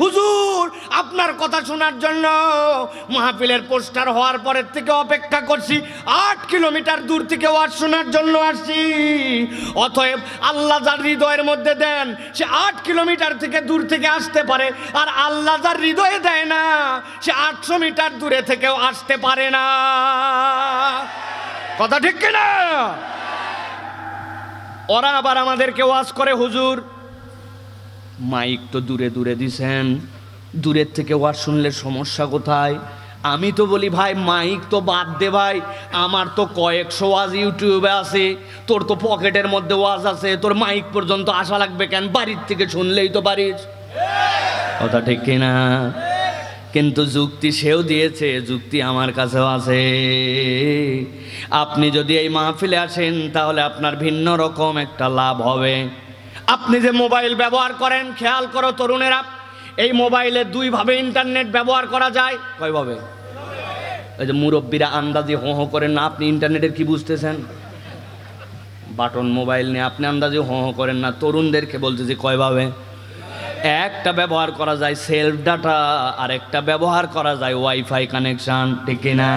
হুজুর আপনার কথা শোনার জন্য মাহফিলের পোস্টার হওয়ার পরের থেকে অপেক্ষা করছি, 8 কিলোমিটার দূর থেকে ওয়াজ শোনার জন্য আসছি। অতএব আল্লাহ যার হৃদয়ের মধ্যে দেন সে 8 কিলোমিটার থেকে দূর থেকে আসতে পারে, আর আল্লাহ যার হৃদয়ে দেয় না সে 800 মিটার দূরে থেকেও আসতে পারে না। কথা ঠিক কিনা? ওরা আবার আমাদেরকে ওয়াজ করে, হুজুর মাইক তো দূরে দূরে দিছেন, দূরের থেকে ওয়াজ শুনলে সমস্যা কোথায়? আমি তো বলি ভাই মাইক তো বাদ দে ভাই, আমার তো কয়েকশো ওয়াজ ইউটিউবে আছে, তোর তো পকেটের মধ্যে ওয়াজ আছে, তোর মাইক পর্যন্ত আসা লাগবে কেন? বাড়ির থেকে শুনলেই তো পারিস। কথা ঠিক কিনা? কিন্তু যুক্তি সেও দিয়েছে, যুক্তি আমার কাছেও আছে। আপনি যদি এই মাহফিলে আসেন তাহলে আপনার ভিন্ন রকম একটা লাভ হবে। আপনি যে মোবাইল ব্যবহার করেন, খেয়াল করো তরুণেরা, এই মোবাইলে 2 ভাবে ইন্টারনেট ব্যবহার করা যায়। কয়ভাবে? ওই যে মুরব্বীরা আন্দাজে হো হো করেন না, আপনি ইন্টারনেটের কি বুঝতেছেন? বাটন মোবাইল নিয়ে আপনি আন্দাজে হো হো করেন না। তরুণদেরকে বলতে যে কয়ভাবে? একটা ব্যবহার করা যায় সেলফ ডাটা, আর একটা ব্যবহার করা যায় ওয়াইফাই কানেকশন। ঠিক না?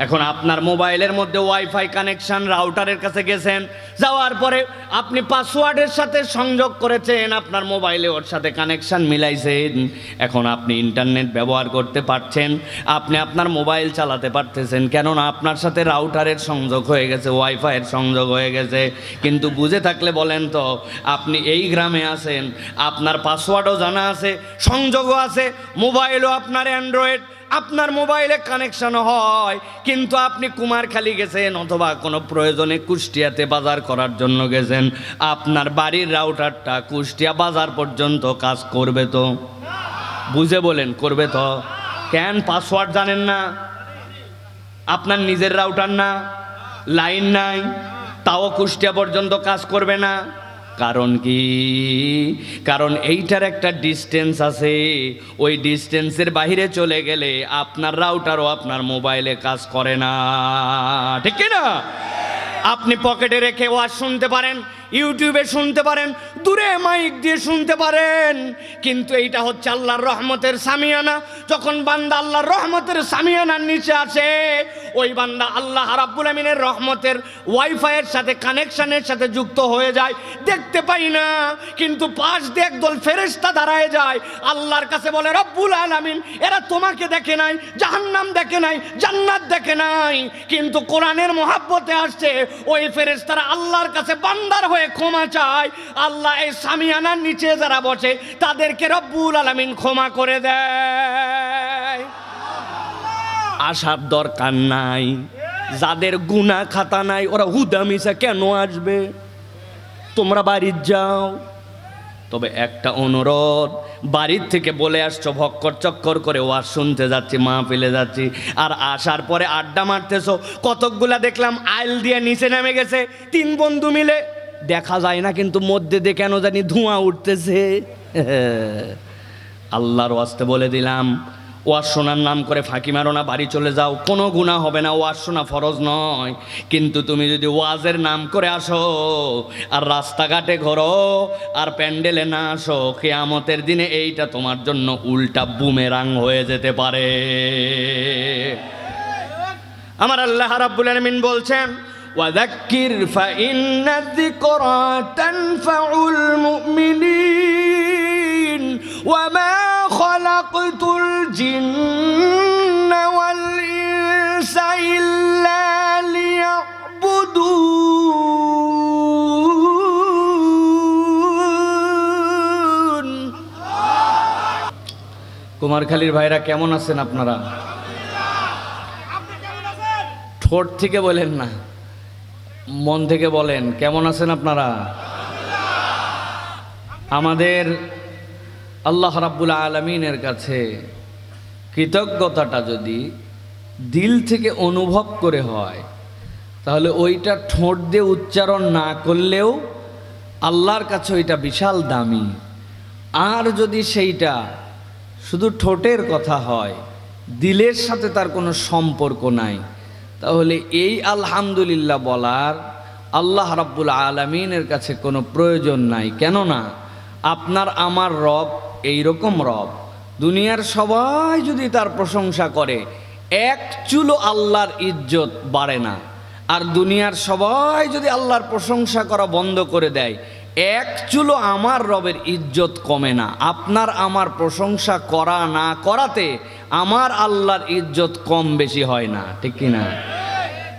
এখন আপনার মোবাইলের মধ্যে ওয়াইফাই কানেকশন, রাউটারের কাছে গেছেন, যাওয়ার পরে আপনি পাসওয়ার্ডের সাথে সংযোগ করেছেন, আপনার মোবাইলে ওর সাথে কানেকশন মিলাইছেন, এখন আপনি ইন্টারনেট ব্যবহার করতে পারছেন, আপনি আপনার মোবাইল চালাতে পারতেছেন, কেননা আপনার সাথে রাউটারের সংযোগ হয়ে গেছে, ওয়াইফাইয়ের সংযোগ হয়ে গেছে। কিন্তু বুঝে থাকলে বলেন তো, আপনি এই গ্রামে আছেন, আপনার পাসওয়ার্ডও জানা আছে, সংযোগও আছে, মোবাইলও আপনার অ্যান্ড্রয়েড, আপনার মোবাইলে কানেকশন হয়, কিন্তু আপনি কুমারখালী গেছেন অথবা কোনো প্রয়োজনে কুষ্টিয়াতে বাজার করার জন্য গেছেন, আপনার বাড়ির রাউটারটা কুষ্টিয়া বাজার পর্যন্ত কাজ করবে তো? বুঝে বলেন, করবে তো? কেন? পাসওয়ার্ড জানেন না, আপনার নিজের রাউটার না, লাইন নাই, তাও কুষ্টিয়া পর্যন্ত কাজ করবে না। কারণ কি? কারণ এইটার একটা ডিস্টেন্স আছে, ওই ডিস্টেন্সের বাইরে চলে গেলে আপনার রাউটারও আপনার মোবাইলে কাজ করে না। ঠিক না? আপনি পকেটে রেখে ওয়াজ শুনতে পারেন, ইউটিউবে শুনতে পারেন, দূরে মাইক দিয়ে শুনতে পারেন, কিন্তু এইটা হচ্ছে আল্লাহর রহমতের সামিয়ানা। যখন বান্দা আল্লাহর রহমতের সামিয়ানার নিচে আসে, ওই বান্দা আল্লাহ রাব্বুল আমিনের রহমতের ওয়াইফাইয়ের সাথে কানেকশনের সাথে যুক্ত হয়ে যায়, দেখতে পাই না, কিন্তু পাশ দিয়ে একদল ফেরেশতা দাঁড়ায় যায়, আল্লাহর কাছে বলে, রব্বুল আলামিন এরা তোমাকে দেখে নাই, জাহান্নাম দেখে নাই, জান্নাত দেখে নাই, কিন্তু কোরআনের মহাব্বতে আসছে, ওই ফেরেশতারা আল্লাহর কাছে বান্দার হয়ে ক্ষমা চায়। আল্লাহ এই সামিয়ানার নিচে যারা বসে তাদেরকে রব্বুল আলামিন ক্ষমা করে দেয়। আসার দরকার নাই, যাদের গুনাহ খাতা নাই ওরা হুদামিসা কেন আসবে? তোমরা বাড়ির যাও। তবে একটা অনুরোধ, বাড়ির থেকে বলে আসছো ভক্কর চক্কর করে ওয়াজ শুনতে যাচ্ছি, মাহফিলে যাচ্ছি, আর আসার পরে আড্ডা মারতেছো, কতকগুলা দেখলাম আইল দিয়ে নিচে নেমে গেছে, 3 বন্ধু মিলে, দেখা যায় না কিন্তু মধ্যে দিয়ে কেন জানি ধোঁয়া উঠতেছে। আল্লাহর ওয়াস্তে বলে দিলাম, ওয়াজ শোনার নাম করে ফাঁকি মারো না, বাড়ি চলে যাও, কোনো গুনাহ হবে না, ওয়াজ শোনা ফরজ নয়। কিন্তু তুমি যদি ওয়াজের নাম করে আসো আর রাস্তাঘাটে ঘোরো আর প্যান্ডেলে না আসো, কিয়ামতের দিনে এইটা তোমার জন্য উল্টা বুমেরাং হয়ে যেতে পারে। আমার আল্লাহ রাব্বুল আলামিন বলছেন, ওয়াযাক্কির ফাইন্না যিকরা তানফাউল মুমিনিন ওয়ামা খালাকতুল জিন্না ওয়াল ইনসা ইল্লা লিয়াবুদুন। কুমারখালীর ভাইরা কেমন আছেন আপনারা? ঠোঁট থেকে বলেন না, মন থেকে বলেন, কেমন আছেন আপনারা? আমাদের আল্লাহ রাব্বুল আলামিনের কাছে কৃতজ্ঞতাটা যদি দিল থেকে অনুভব করে হয়, তাহলে ওইটা ঠোঁট দিয়ে উচ্চারণ না করলেও আল্লাহর কাছে ওইটা বিশাল দামি। আর যদি সেইটা শুধু ঠোঁটের কথা হয়, দিলের সাথে তার কোনো সম্পর্ক নাই, তাহলে এই আলহামদুলিল্লাহ বলার আল্লাহ রাব্বুল আলামিনের কাছে কোনো প্রয়োজন নাই। কেননা আপনার আমার রব এইরকম রব দুনিয়ার সবাই যদি তার প্রশংসা করে এক চুলো আল্লাহর ইজ্জত বাড়ে না। আর দুনিয়ার সবাই যদি আল্লাহর প্রশংসা করা বন্ধ করে দেয় এক চুলো আমার রবের ইজ্জত কমে না। আপনার আমার প্রশংসা করা না করাতে আমার আল্লাহর ইজ্জত কম বেশি হয় না, ঠিক কি না?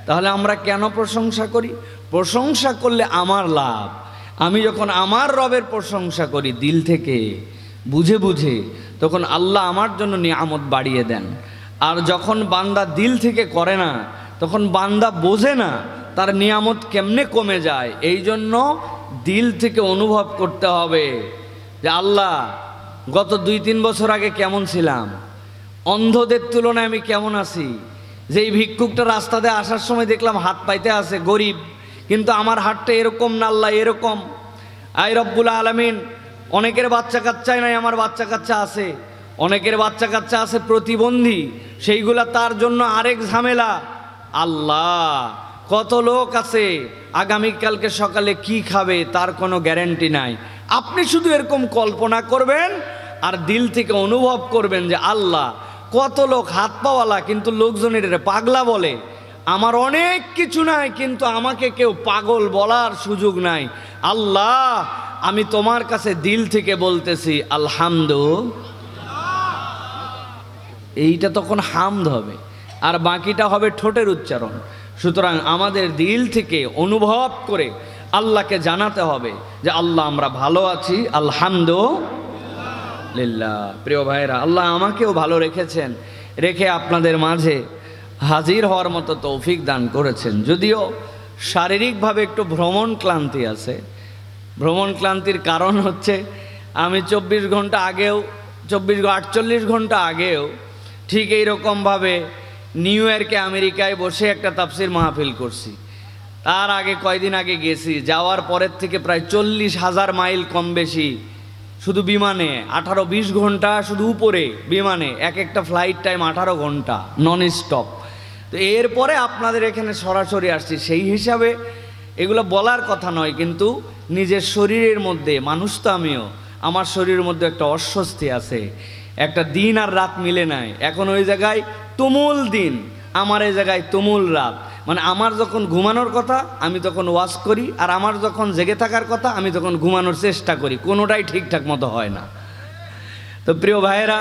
তাহলে আমরা কেন প্রশংসা করি? প্রশংসা করলে আমার লাভ। আমি যখন আমার রবের প্রশংসা করি দিল থেকে বুঝে বুঝে, তখন আল্লাহ আমার জন্য নিয়ামত বাড়িয়ে দেন। আর যখন বান্দা দিল থেকে করে না, তখন বান্দা বোঝে না তার নিয়ামত কেমনে কমে যায়। এই জন্য দিল থেকে অনুভব করতে হবে যে আল্লাহ, গত 2-3 বছর আগে কেমন ছিলাম, অন্ধদের তুলনায় আমি কেমন আছি। যেই ভিক্ষুকটা রাস্তাতে আসার সময় দেখলাম হাত পাইতে আছে, গরিব, কিন্তু আমার হাতটা এরকম না, আল্লাহ এরকম। আই রব্বুল আলামিন, অনেকের বাচ্চা কাচ্চাই নাই, আমার বাচ্চা কাচ্চা আছে। অনেকের বাচ্চা কাচ্চা আছে প্রতিবন্ধী, সেইগুলা তার জন্য আরেক ঝামেলা। আল্লাহ, কত লোক আছে আগামীকালকে সকালে কি খাবে তার কোনো গ্যারান্টি নাই। আপনি শুধু এরকম কল্পনা করবেন আর দিল থেকে অনুভব করবেন যে আল্লাহ, কত লোক হাত পাওয়ালা কিন্তু লোকজনের পাগলা বলে। আমার অনেক কিছু নাই কিন্তু আমাকে কেউ পাগল বলার সুযোগ নাই। আল্লাহ, আমি তোমার কাছে দিল থেকে বলতেছি আলহামদুলিল্লাহ। এইটা তখন হামদ হবে, আর বাকিটা হবে ঠোঁটের উচ্চারণ। সুতরাং আমাদের দিল থেকে অনুভব করে আল্লাহকে জানাতে হবে যে আল্লাহ, আমরা ভালো আছি, আলহামদুলিল্লাহ। প্রিয় ভাইরা, আল্লাহ আমাকেও ভালো রেখেছেন, রেখে আপনাদের মাঝে হাজির হওয়ার মতো তৌফিক দান করেছেন। যদিও শারীরিকভাবে একটু ভ্রমণ ক্লান্তি আছে। ভ্রমণ ক্লান্তির কারণ হচ্ছে আমি 48 ঘন্টা আগেও ঠিক এইরকমভাবে নিউ ইয়র্কে আমেরিকায় বসে একটা তাফসির মাহফিল করছি। তার আগে কয়দিন আগে গেছি, যাওয়ার পরের থেকে প্রায় 40,000 মাইল কম বেশি শুধু বিমানে, 18-20 ঘন্টা শুধু উপরে বিমানে, এক একটা ফ্লাইট টাইম 18 ঘন্টা নন স্টপ। তো এরপরে আপনাদের এখানে সরাসরি আসছি, সেই হিসাবে এগুলো বলার কথা নয়, কিন্তু নিজের শরীরের মধ্যে, মানুষ তো আমিও, আমার শরীরের মধ্যে একটা অস্বস্তি আছে। একটা দিন আর রাত মিলে নাই। এখন ওই জায়গায় তুমুল দিন, আমার এই জায়গায় তুমুল রাত। মানে আমার যখন ঘুমানোর কথা আমি তখন ওয়াজ করি, আর আমার যখন জেগে থাকার কথা আমি তখন ঘুমানোর চেষ্টা করি। কোনোটাই ঠিকঠাক মতো হয় না। তো প্রিয় ভাইয়েরা,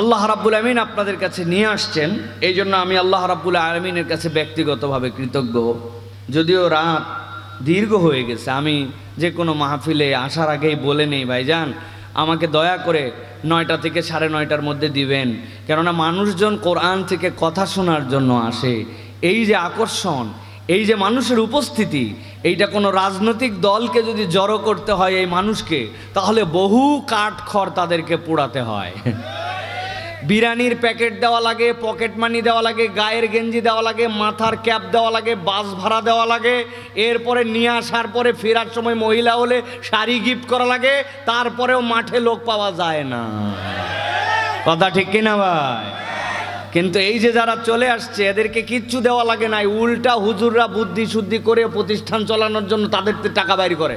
আল্লাহ রাব্বুল আমিন আপনাদের কাছে নিয়ে আসছেন, এই জন্য আমি আল্লাহ রাব্বুল আমিনের কাছে ব্যক্তিগতভাবে কৃতজ্ঞ। যদিও রাত দীর্ঘ হয়ে গেছে, আমি যে কোনো মাহফিলে আসার আগেই বলে নেই, ভাইজান আমাকে দয়া করে 9টা থেকে 9:30টার মধ্যে দিবেন। কেননা মানুষজন কোরআন থেকে কথা শোনার জন্য আসে। এই যে আকর্ষণ, এই যে মানুষের উপস্থিতি, এইটা কোনো রাজনৈতিক দলকে যদি জড়ো করতে হয় এই মানুষকে, তাহলে বহু কাঠখড় তাদেরকে পোড়াতে হয়। বিরিয়ানির প্যাকেট দেওয়া লাগে, পকেট মানি দেওয়া লাগে, গায়ের গেঞ্জি দেওয়া লাগে, মাথার ক্যাপ দেওয়া লাগে, বাস ভাড়া দেওয়া লাগে, এরপরে নিয়ে আসার পরে ফেরার সময় মহিলা হলে শাড়ি গিফট করা লাগে, তারপরেও মাঠে লোক পাওয়া যায় না। কথা ঠিক কিনা ভাই? কিন্তু এই যে যারা চলে আসছে এদেরকে কিচ্ছু দেওয়া লাগে না, উল্টা হুজুররা বুদ্ধি শুদ্ধি করে প্রতিষ্ঠান চালানোর জন্য তাদের টাকা বাইর করে,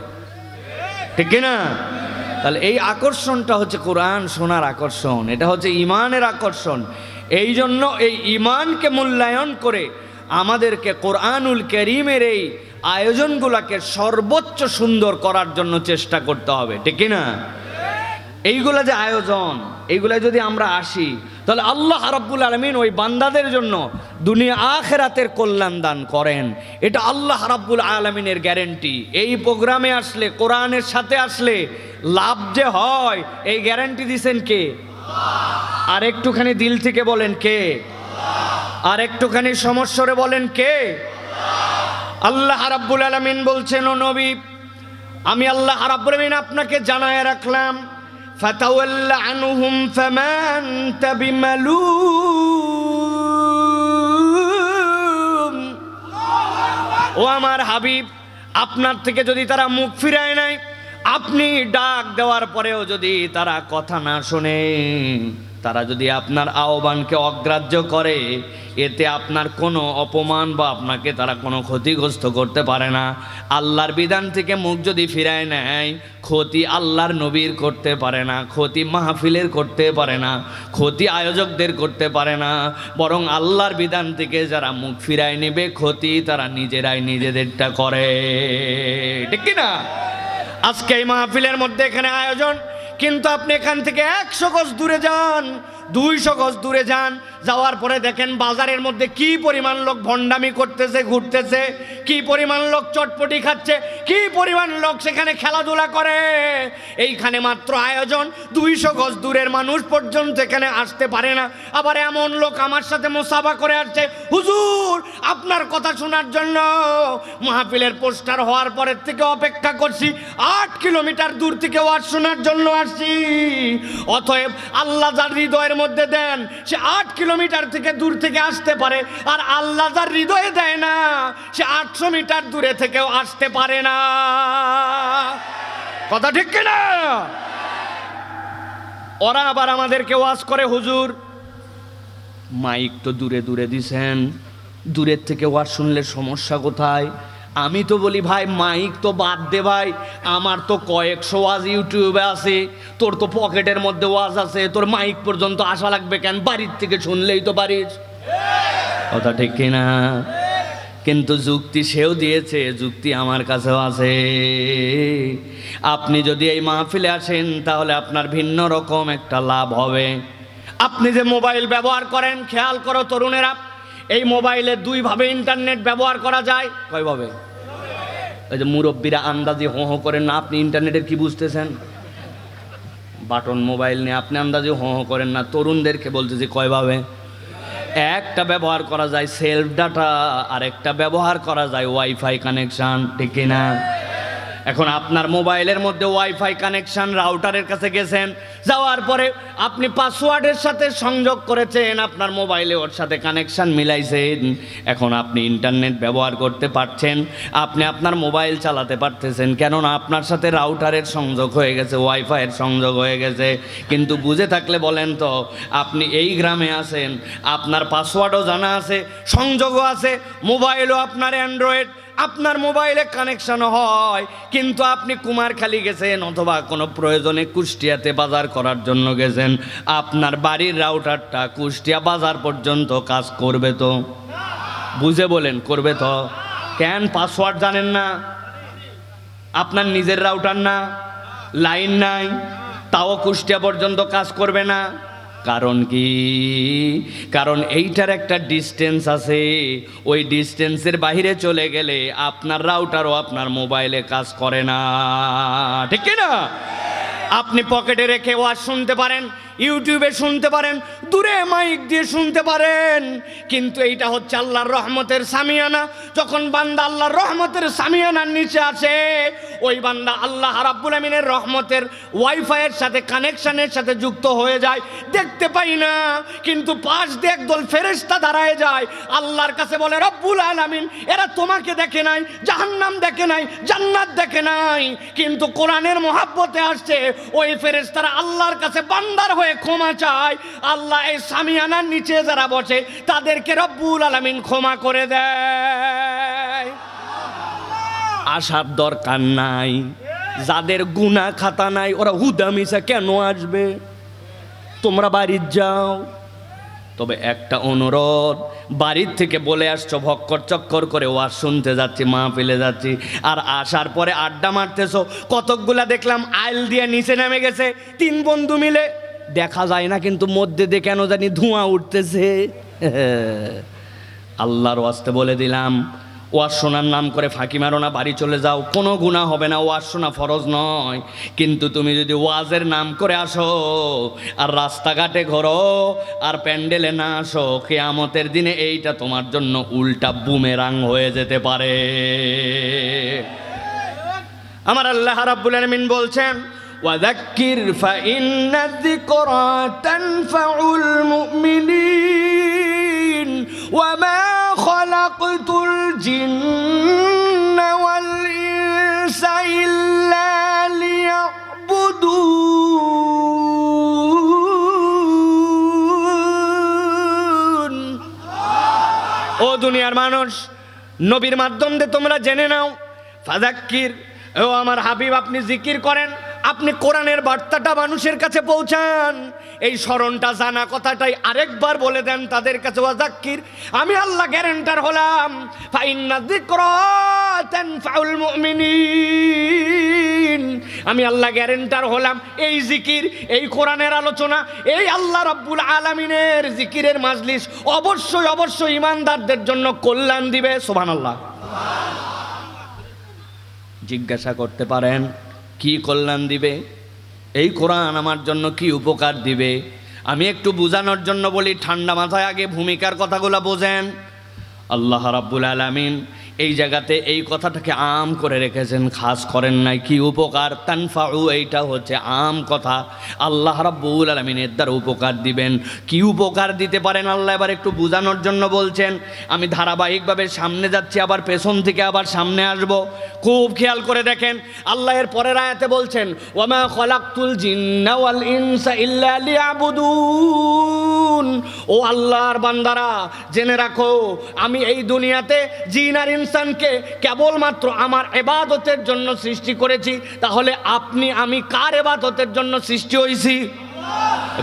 ঠিক কিনা? তাহলে এই আকর্ষণটা হচ্ছে কোরআন শোনার আকর্ষণ, এটা হচ্ছে ইমানের আকর্ষণ। এই জন্য এই ইমানকে মূল্যায়ন করে আমাদেরকে কোরআনুল কারীমের এই আয়োজনগুলোকে সর্বোচ্চ সুন্দর করার জন্য চেষ্টা করতে হবে, ঠিক না? এইগুলা যে আয়োজন, এইগুলা যদি আমরা আসি, তাহলে আল্লাহ রাব্বুল আলামিন ওই বান্দাদের জন্য দুনিয়া আখিরাতের কল্যাণ দান করেন। এটা আল্লাহ রাব্বুল আলামিনের গ্যারান্টি। এই প্রোগ্রামে আসলে, কোরআনের সাথে আসলে লাভ যে হয়, এই গ্যারান্টি দিয়েছেন কে? আর একটুখানি দিল থেকে বলেন কে? আর একটুখানি সমস্যরে বলেন কে? আল্লাহ রাব্বুল আলামিন বলছেন, ও নবী, আমি আল্লাহ রাব্বুল আলামিন আপনাকে জানায় রাখলাম, ফাতাওয়াল্লা আনহুম ফামা আনতা বিমালুম। ও আমার হাবিব, আপনার থেকে যদি তারা মুখ ফিরায় নাই, আপনি ডাক দেওয়ার পরেও যদি তারা কথা না শোনে, তারা যদি আপনার আহ্বানকে অগ্রাহ্য করে, এতে আপনার কোনো অপমান বা আপনাকে তারা কোনো ক্ষতিগ্রস্ত করতে পারে না। আল্লাহর বিধান থেকে মুখ যদি ফিরায় নেয়, ক্ষতি আল্লাহর নবীর করতে পারে না, ক্ষতি মাহফিলের করতে পারে না, ক্ষতি আয়োজকদের করতে পারে না, বরং আল্লাহর বিধান থেকে যারা মুখ ফিরায় নেবে, ক্ষতি তারা নিজেরাই নিজেদেরটা করে। ঠিক কি না? আজকে এই মাহফিলের মধ্যে এখানে আয়োজন, কিন্তু আপনি এখান থেকে 100 গজ দূরে যান, 200 গজ দূরে যান, যাওয়ার পরে দেখেন বাজারের মধ্যে কি পরিমাণ লোক ভণ্ডামি করতেছে, ঘুরতেছে, কি পরিমাণ লোক চটপটি খাচ্ছে, কি পরিমাণ লোক সেখানে খেলাধুলা করে। এইখানে মাত্র আয়োজন, 200 গজ দূরের মানুষ পর্যন্ত এখানে আসতে পারে না। আবার এমন লোক আমার সাথে মুসাফা করে আসছে, হুজুর আপনার কথা শোনার জন্য মাহফিলের পোস্টার হওয়ার পরের থেকে অপেক্ষা করছি, 8 কিলোমিটার দূর থেকে ওয়াজ শোনার জন্য আসছি। অতএব আল্লাহ যার হৃদয়ের মধ্যে দেন, সে 8 কিলোমিটার থেকে দূর থেকে আসতে পারে, আর আল্লাহ যার হৃদয়ে দেয় না, সে 800 মিটার দূরে থেকেও আসতে পারে না। কথা ঠিক কিনা? ওরা আবার আমাদেরকে ওয়াজ করে, হুজুর মাইক তো দূরে দূরে দিছেন, দূরের থেকে ওয়াজ শুনলে সমস্যা কোথায়? আমি তো বলি ভাই মাইক তো বাদ দে ভাই, আমার তো কয়েকশো ওয়াজ ইউটিউবে আছে, তোর তো পকেটের মধ্যে ওয়াজ আছে, তোর মাইক পর্যন্ত আসা লাগবে কেন? বাড়ির থেকে শুনলেই তো পারিস। কথা ঠিক কিনা? কিন্তু যুক্তি সেও দিয়েছে, যুক্তি আমার কাছেও আছে। আপনি যদি এই মাহফিলে আসেন তাহলে আপনার ভিন্ন রকম একটা লাভ হবে। আপনি যে মোবাইল ব্যবহার করেন, খেয়াল করো তরুণেরা, এই মোবাইলে 2 ভাবে ইন্টারনেট ব্যবহার করা যায়। কয়ভাবে? ওই যে মুরব্বীরা আন্দাজি হো হো করেন না, আপনি ইন্টারনেটের কি বুঝতেছেন? বাটন মোবাইল নিয়ে আপনি আন্দাজি হো হো করেন না। তরুণদেরকে বলতেছি কয়ভাবে। একটা ব্যবহার করা যায় সেলফ ডাটা, আর একটা ব্যবহার করা যায় ওয়াইফাই কানেকশন। ঠিক কিনা? এখন আপনার মোবাইলের মধ্যে ওয়াইফাই কানেকশন, রাউটারের কাছে গেছেন, যাওয়ার পরে আপনি পাসওয়ার্ডের সাথে সংযোগ করেছেন, আপনার মোবাইলে ওর সাথে কানেকশন মিলাইছেন, এখন আপনি ইন্টারনেট ব্যবহার করতে পারছেন, আপনি আপনার মোবাইল চালাতে পারতেছেন, কেননা আপনার সাথে রাউটারের সংযোগ হয়ে গেছে, ওয়াইফাইয়ের সংযোগ হয়ে গেছে। কিন্তু বুঝে থাকলে বলেন তো, আপনি এই গ্রামে আছেন, আপনার পাসওয়ার্ডও জানা আছে, সংযোগও আছে, মোবাইলও আপনার অ্যান্ড্রয়েড, আপনার মোবাইলে কানেকশন হয়, কিন্তু আপনি কুমারখালী গেছেন অথবা কোনো প্রয়োজনে কুষ্টিয়াতে বাজার করার জন্য গেছেন, আপনার বাড়ির রাউটারটা কুষ্টিয়া বাজার পর্যন্ত কাজ করবে তো? বুঝে বলেন, করবে তো? কেন? পাসওয়ার্ড জানেন না, আপনার নিজের রাউটার না, লাইন নাই, তাও কুষ্টিয়া পর্যন্ত কাজ করবে না। কারণ কি? কারণ এইটার একটা ডিস্টেন্স আছে, ওই ডিস্টেন্সের বাইরে চলে গেলে আপনার রাউটারও আপনার মোবাইলে কাজ করে না। ঠিক কি না? আপনি পকেটে রেখে ওয়াজ শুনতে পারেন, ইউটিউবে শুনতে পারেন, দূরে মাইক দিয়ে শুনতে পারেন, কিন্তু এইটা হচ্ছে আল্লাহর রহমতের সামিয়ানা। যখন বান্দা আল্লাহর রহমতের সামিয়ানার নিচে আসে, ওই বান্দা আল্লাহ রাব্বুল আমিনের রহমতের ওয়াইফাইয়ের সাথে কানেকশনের সাথে যুক্ত হয়ে যায়, দেখতে পাই না, কিন্তু পাশ দিয়ে একদল ফেরেশতা দাঁড়ায় যায়, আল্লাহর কাছে বলে, রব্বুল আলামিন এরা তোমাকে দেখে নাই, জাহান্নাম দেখে নাই, জান্নাত দেখে নাই, কিন্তু কোরআনের মহাব্বতে আসছে, ওই ফেরেশতারা আল্লাহর কাছে বান্দার হয়ে ক্ষমা চায়। আল্লাহ এই সামিয়ানার নিচে যারা বসে তাদেরকে রব্বুল আলামিন ক্ষমা করে দেয়। আসার দরকার নাই, যাদের গুনাহ খাতা নাই ওরা হুদামিসা কেন আসবে? তোমরা বাড়ি যাও। তবে একটা অনুরোধ, বাড়ির থেকে বলে আসছো ভক্কর চক্কর করে ওয়াজ শুনতে যাচ্ছি, মাহফিলে যাচ্ছি, আর আসার পরে আড্ডা মারতেছো, কতকগুলা দেখলাম আইল দিয়ে নিচে নেমে গেছে, 3 বন্ধু মিলে, দেখা যায় না কিন্তু মধ্যে দিয়ে কেন জানি ধোঁয়া উঠতেছে। আল্লাহর ওয়াস্তে বলে দিলাম, ওয়াজ শোনার নাম করে ফাঁকি মারো না, বাড়ি চলে যাও, কোনো গুনাহ হবে না, ওয়াজ শোনা ফরজ নয়। কিন্তু তুমি যদি ওয়াজের নাম করে আসো আর রাস্তাঘাটে ঘোরো আর প্যান্ডেলে না আসো, কিয়ামতের দিনে এইটা তোমার জন্য উল্টা বুমেরাং হয়ে যেতে পারে। আমার আল্লাহ রাব্বুল আলামিন বলছেন, ওয়াযাক্কির ফাইন্না যিকরা তানফাউল মুমিনিন ওয়ামা খালাকতুল জিন্না ওয়াল ইনসা ইল্লা লিয়াবুদুন। ও দুনিয়ার মানুষ, নবীর মাধ্যম দিয়ে তোমরা জেনে নাও, ফাযাক্কির, ও আমার হাবিব আপনি জিকির করেন, আপনি কোরআনের বার্তাটা মানুষের কাছে পৌঁছান। এই স্মরণটা জানা কথাটাই আরেকবার বলে দেন তাদের কাছে, ওয়াযাক্কির, আমি আল্লাহ গ্যারান্টার হলাম, ফাইন্না যিকরা তানফাউল মুমিনিন, আমি আল্লাহ গ্যারান্টার হলাম এই জিকির, এই কোরআনের আলোচনা, এই আল্লাহ রাব্বুল আলামিনের জিকিরের মাজলিস অবশ্যই অবশ্যই ইমানদারদের জন্য কল্যাণ দিবে। সুবহানাল্লাহ। জিজ্ঞাসা করতে পারেন কি কল্যাণ দিবে, এই কোরআন আমার জন্য কি উপকার দিবে? আমি একটু বোঝানোর জন্য বলি, ঠান্ডা মাথায় আগে ভূমিকার কথাগুলো বোঝেন। আল্লাহ রাব্বুল আলামিন এই জায়গাতে এই কথাটাকে আম করে রেখেছেন, খাস করেন নাই। কি উপকার? তানফাউ, এইটা হচ্ছে আম কথা। আল্লাহ রাব্বুল আলামিন এর দ্বারা উপকার দিবেন। কি উপকার দিতে পারেন আল্লাহ এবার একটু বোঝানোর জন্য বলছেন। আমি ধারাবাহিকভাবে সামনে যাচ্ছি, আবার পেছন থেকে আবার সামনে আসব, খুব খেয়াল করে দেখেন। আল্লাহ এর পরের আয়াতে বলছেন, ওয়ামা খলাকতুল জিন্না ওয়াল ইনসা ইল্লা লিয়াবুদুন। ও আল্লাহর বান্দারা, জেনে রাখো আমি এই দুনিয়াতে জিন আর ইনসানকে কেবলমাত্র আমার ইবাদতের জন্য সৃষ্টি করেছি। তাহলে আপনি আমি কার ইবাদতের জন্য সৃষ্টি হয়েছি?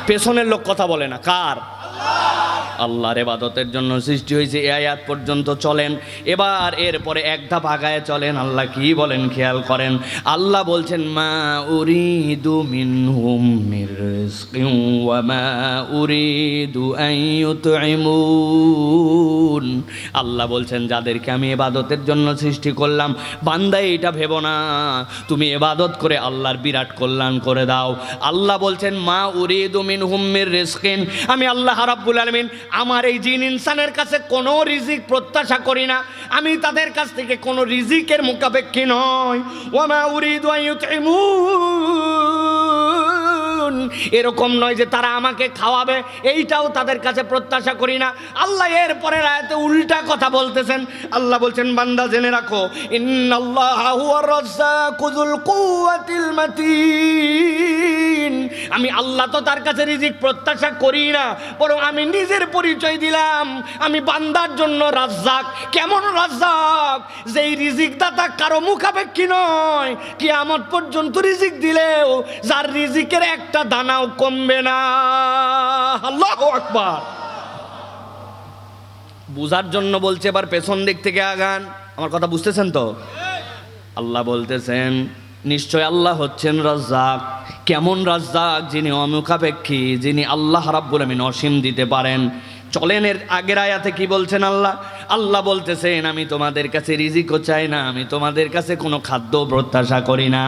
পেছনের লোক কথা বলে না, কার? আল্লাহর ইবাদতের জন্য সৃষ্টি হয়েছে। এই আয়াত পর্যন্ত চলেন। এবার এরপরে এক ধাপ আগায় চলেন। আল্লাহ কি বলেন খেয়াল করেন। আল্লাহ বলছেন, মা উরিদু মিনহুম মির রিজকিন ওয়া মা উরিদু আন ইউতঈমুন। আল্লাহ বলছেন যাদেরকে আমি ইবাদতের জন্য সৃষ্টি করলাম, বান্দা এটা ভেবো না তুমি ইবাদত করে আল্লাহর বিরাট কল্যাণ করে দাও। আল্লাহ বলছেন, মা উরিদু মিনহুম মির রিজকিন, আমি আল্লাহ রাব্বুল আলামিন আমার এই জিন ইনসানের কাছে কোনো রিজিক প্রত্যাশা করি না। আমি তাদের কাছ থেকে কোনো রিজিকের মুখাপেক্ষী নয়। ওয়া মা উরিদু আন ইউতঈমুন, এরকম নয় যে তারা আমাকে খাওয়াবে, এইটাও তাদের কাছে প্রত্যাশা করি না। আল্লাহ এর পরের আয়াতে উল্টা কথা বলতেছেন। আল্লাহ বলছেন, বান্দা জেনে রাখো, ইন্নাল্লাহা হুয়ার রাজ্জাকু যুল কুওয়াতিল মাতিন, আমি আল্লাহ তো তার কাছে রিজিক প্রত্যাশা করি না, বরং আমি নিজের পরিচয় দিলাম, আমি বান্দার জন্য রাজ্জাক। কেমন রাজ্জাক? যেই রিজিক দাতা কারো মুখাপেক্ষী নয়, কিয়ামত পর্যন্ত রিজিক দিলেও যার রিজিকের একটা দানাও কমবে না। আল্লাহু আকবার। বুঝার জন্য বলছে, এবার পেছন দিক থেকে আগান। আমার কথা বুঝতেছেন তো? আল্লাহ বলতেছেন, নিশ্চয় আল্লাহ হচ্ছেন রাজ্জাক। কেমন রাজ্জাক? যিনি অমুখাপেক্ষী, যিনি আল্লাহ রাব্বুল আমিন অসীম দিতে পারেন। চলেন এর আগের আয়াতে কি বলছেন আল্লাহ? আল্লাহ বলতেছেন, আমি তোমাদের কাছে রিজিকও চাই না, আমি তোমাদের কাছে কোনো খাদ্য প্রত্যাশা করি না।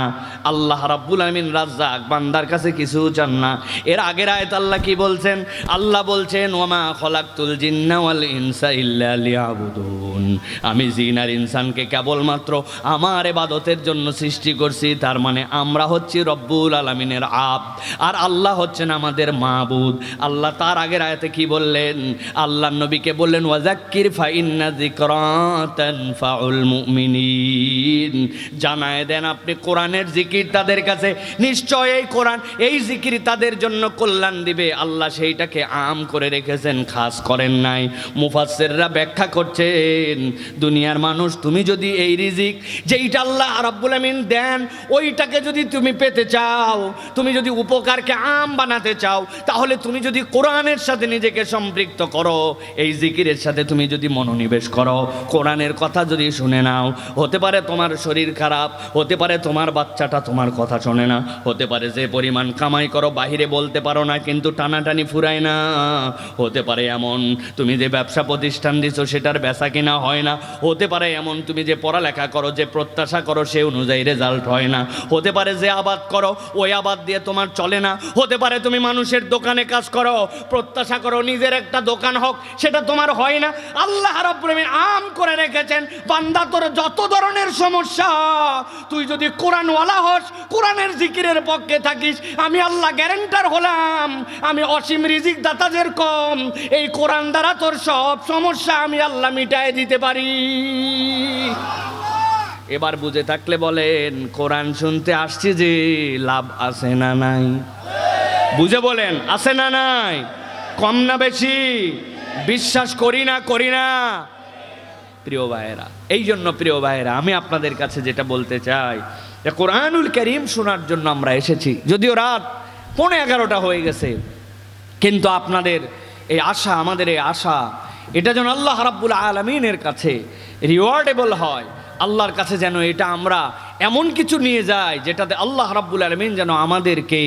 আল্লাহ রাব্বুল আমিন রাজ্জাক, বান্দার কাছে কিছু চান না। এর আগের আয়াত আল্লাহ কি বলছেন? আল্লাহ বলছেন, ওয়ামা খলাকতুল জিন্না ওয়াল ইনসা ইল্লা লিয়াবুদুন, আমি জিন আর ইনসানকে কেবলমাত্র আমার ইবাদতের জন্য সৃষ্টি করছি। তার মানে আমরা হচ্ছি রব্বুল আলামিনের আবদ, আর আল্লাহ হচ্ছেন আমাদের মাবুদ। আল্লাহ তার আগের আয়াতে কি বললেন? আল্লাহ নবীকে বললেন, ওয়াযাক্কির ফাইন্না যিকরা তানফাউল মুমিনিন, জানায় দেন আপনি কোরআনের জিকির তাদের কাছে, নিশ্চয় এই কোরআন, এই জিকির তাদের জন্য কল্যাণ দিবে। আল্লাহ সেইটাকে আম করে রেখেছেন, খাস করেন নাই। মুফাসসিররা ব্যাখ্যা করছেন, দুনিয়ার মানুষ, তুমি যদি এই রিজিক যেইটা আল্লাহ রাব্বুল আমিন দেন ওইটাকে যদি তুমি পেতে চাও, তুমি যদি উপকারকে আম বানাতে চাও, তাহলে তুমি যদি কোরআনের সাথে নিজেকে সম্পৃক্ত করো, এই জিকিরের সাথে তুমি যদি মনোনিবেশ করো, কোরআনের কথা যদি শুনে নাও, হতে পারে তোমার শরীর খারাপ, হতে পারে তোমার বাচ্চাটা তোমার কথা শোনে না, হতে পারে যে পরিমাণ কামাই করো বাহিরে বলতে পারো না কিন্তু টানাটানি ফুরায় না, হতে পারে এমন তুমি যে ব্যবসা প্রতিষ্ঠান দিছো সেটার বেচা কিনা হয় না, হতে পারে এমন তুমি যে পড়ালেখা করো, যে প্রত্যাশা করো সে অনুযায়ী রেজাল্ট হয় না, হতে পারে যে আবাদ করো ওই আবাদ দিয়ে তোমার চলে না, হতে পারে তুমি মানুষের দোকানে কাজ করো, প্রত্যাশা করো নিজের একটা দোকান হোক, সেটা তোমার হয় না। আল্লাহ রাব্বুল আমিন আম করে রেখেছেন, বান্দা তোর যত ধরনের সমস্যা, তুই যদি কোরআনওয়ালা হস, কোরআনের জিকিরের পক্ষে থাকিস, আমি আল্লাহ গ্যারান্টার হলাম, আমি অসীম রিজিক দাতা যেরকম, এই কোরআন দ্বারা তোর সব সমস্যা আমি আল্লাহ মিটায় দিতে পারি। এবার বুঝে থাকলে বলেন, কোরআন শুনতে আসছি যে লাভ আছে না নাই? বুঝে বলেন, আছে না নাই? কম না বেশি? বিশ্বাস করি না? প্রিয় ভাইয়েরা, এই জন্য প্রিয় ভাইয়েরা আমি আপনাদের কাছে যেটা বলতে চাই, যে কোরআনুল কারীম শোনার জন্য আমরা এসেছি। যদিও রাত 11:15 হয়ে গেছে, কিন্তু আপনাদের এই আশা, আমাদের এই আশা, এটা যেন আল্লাহ রাব্বুল আলামিনের কাছে রিওয়ার্ডেবল হয়, আল্লাহর কাছে যেন এটা আমরা এমন কিছু নিয়ে যাই যেটাতে আল্লাহ রাব্বুল আলামিন যেন আমাদেরকে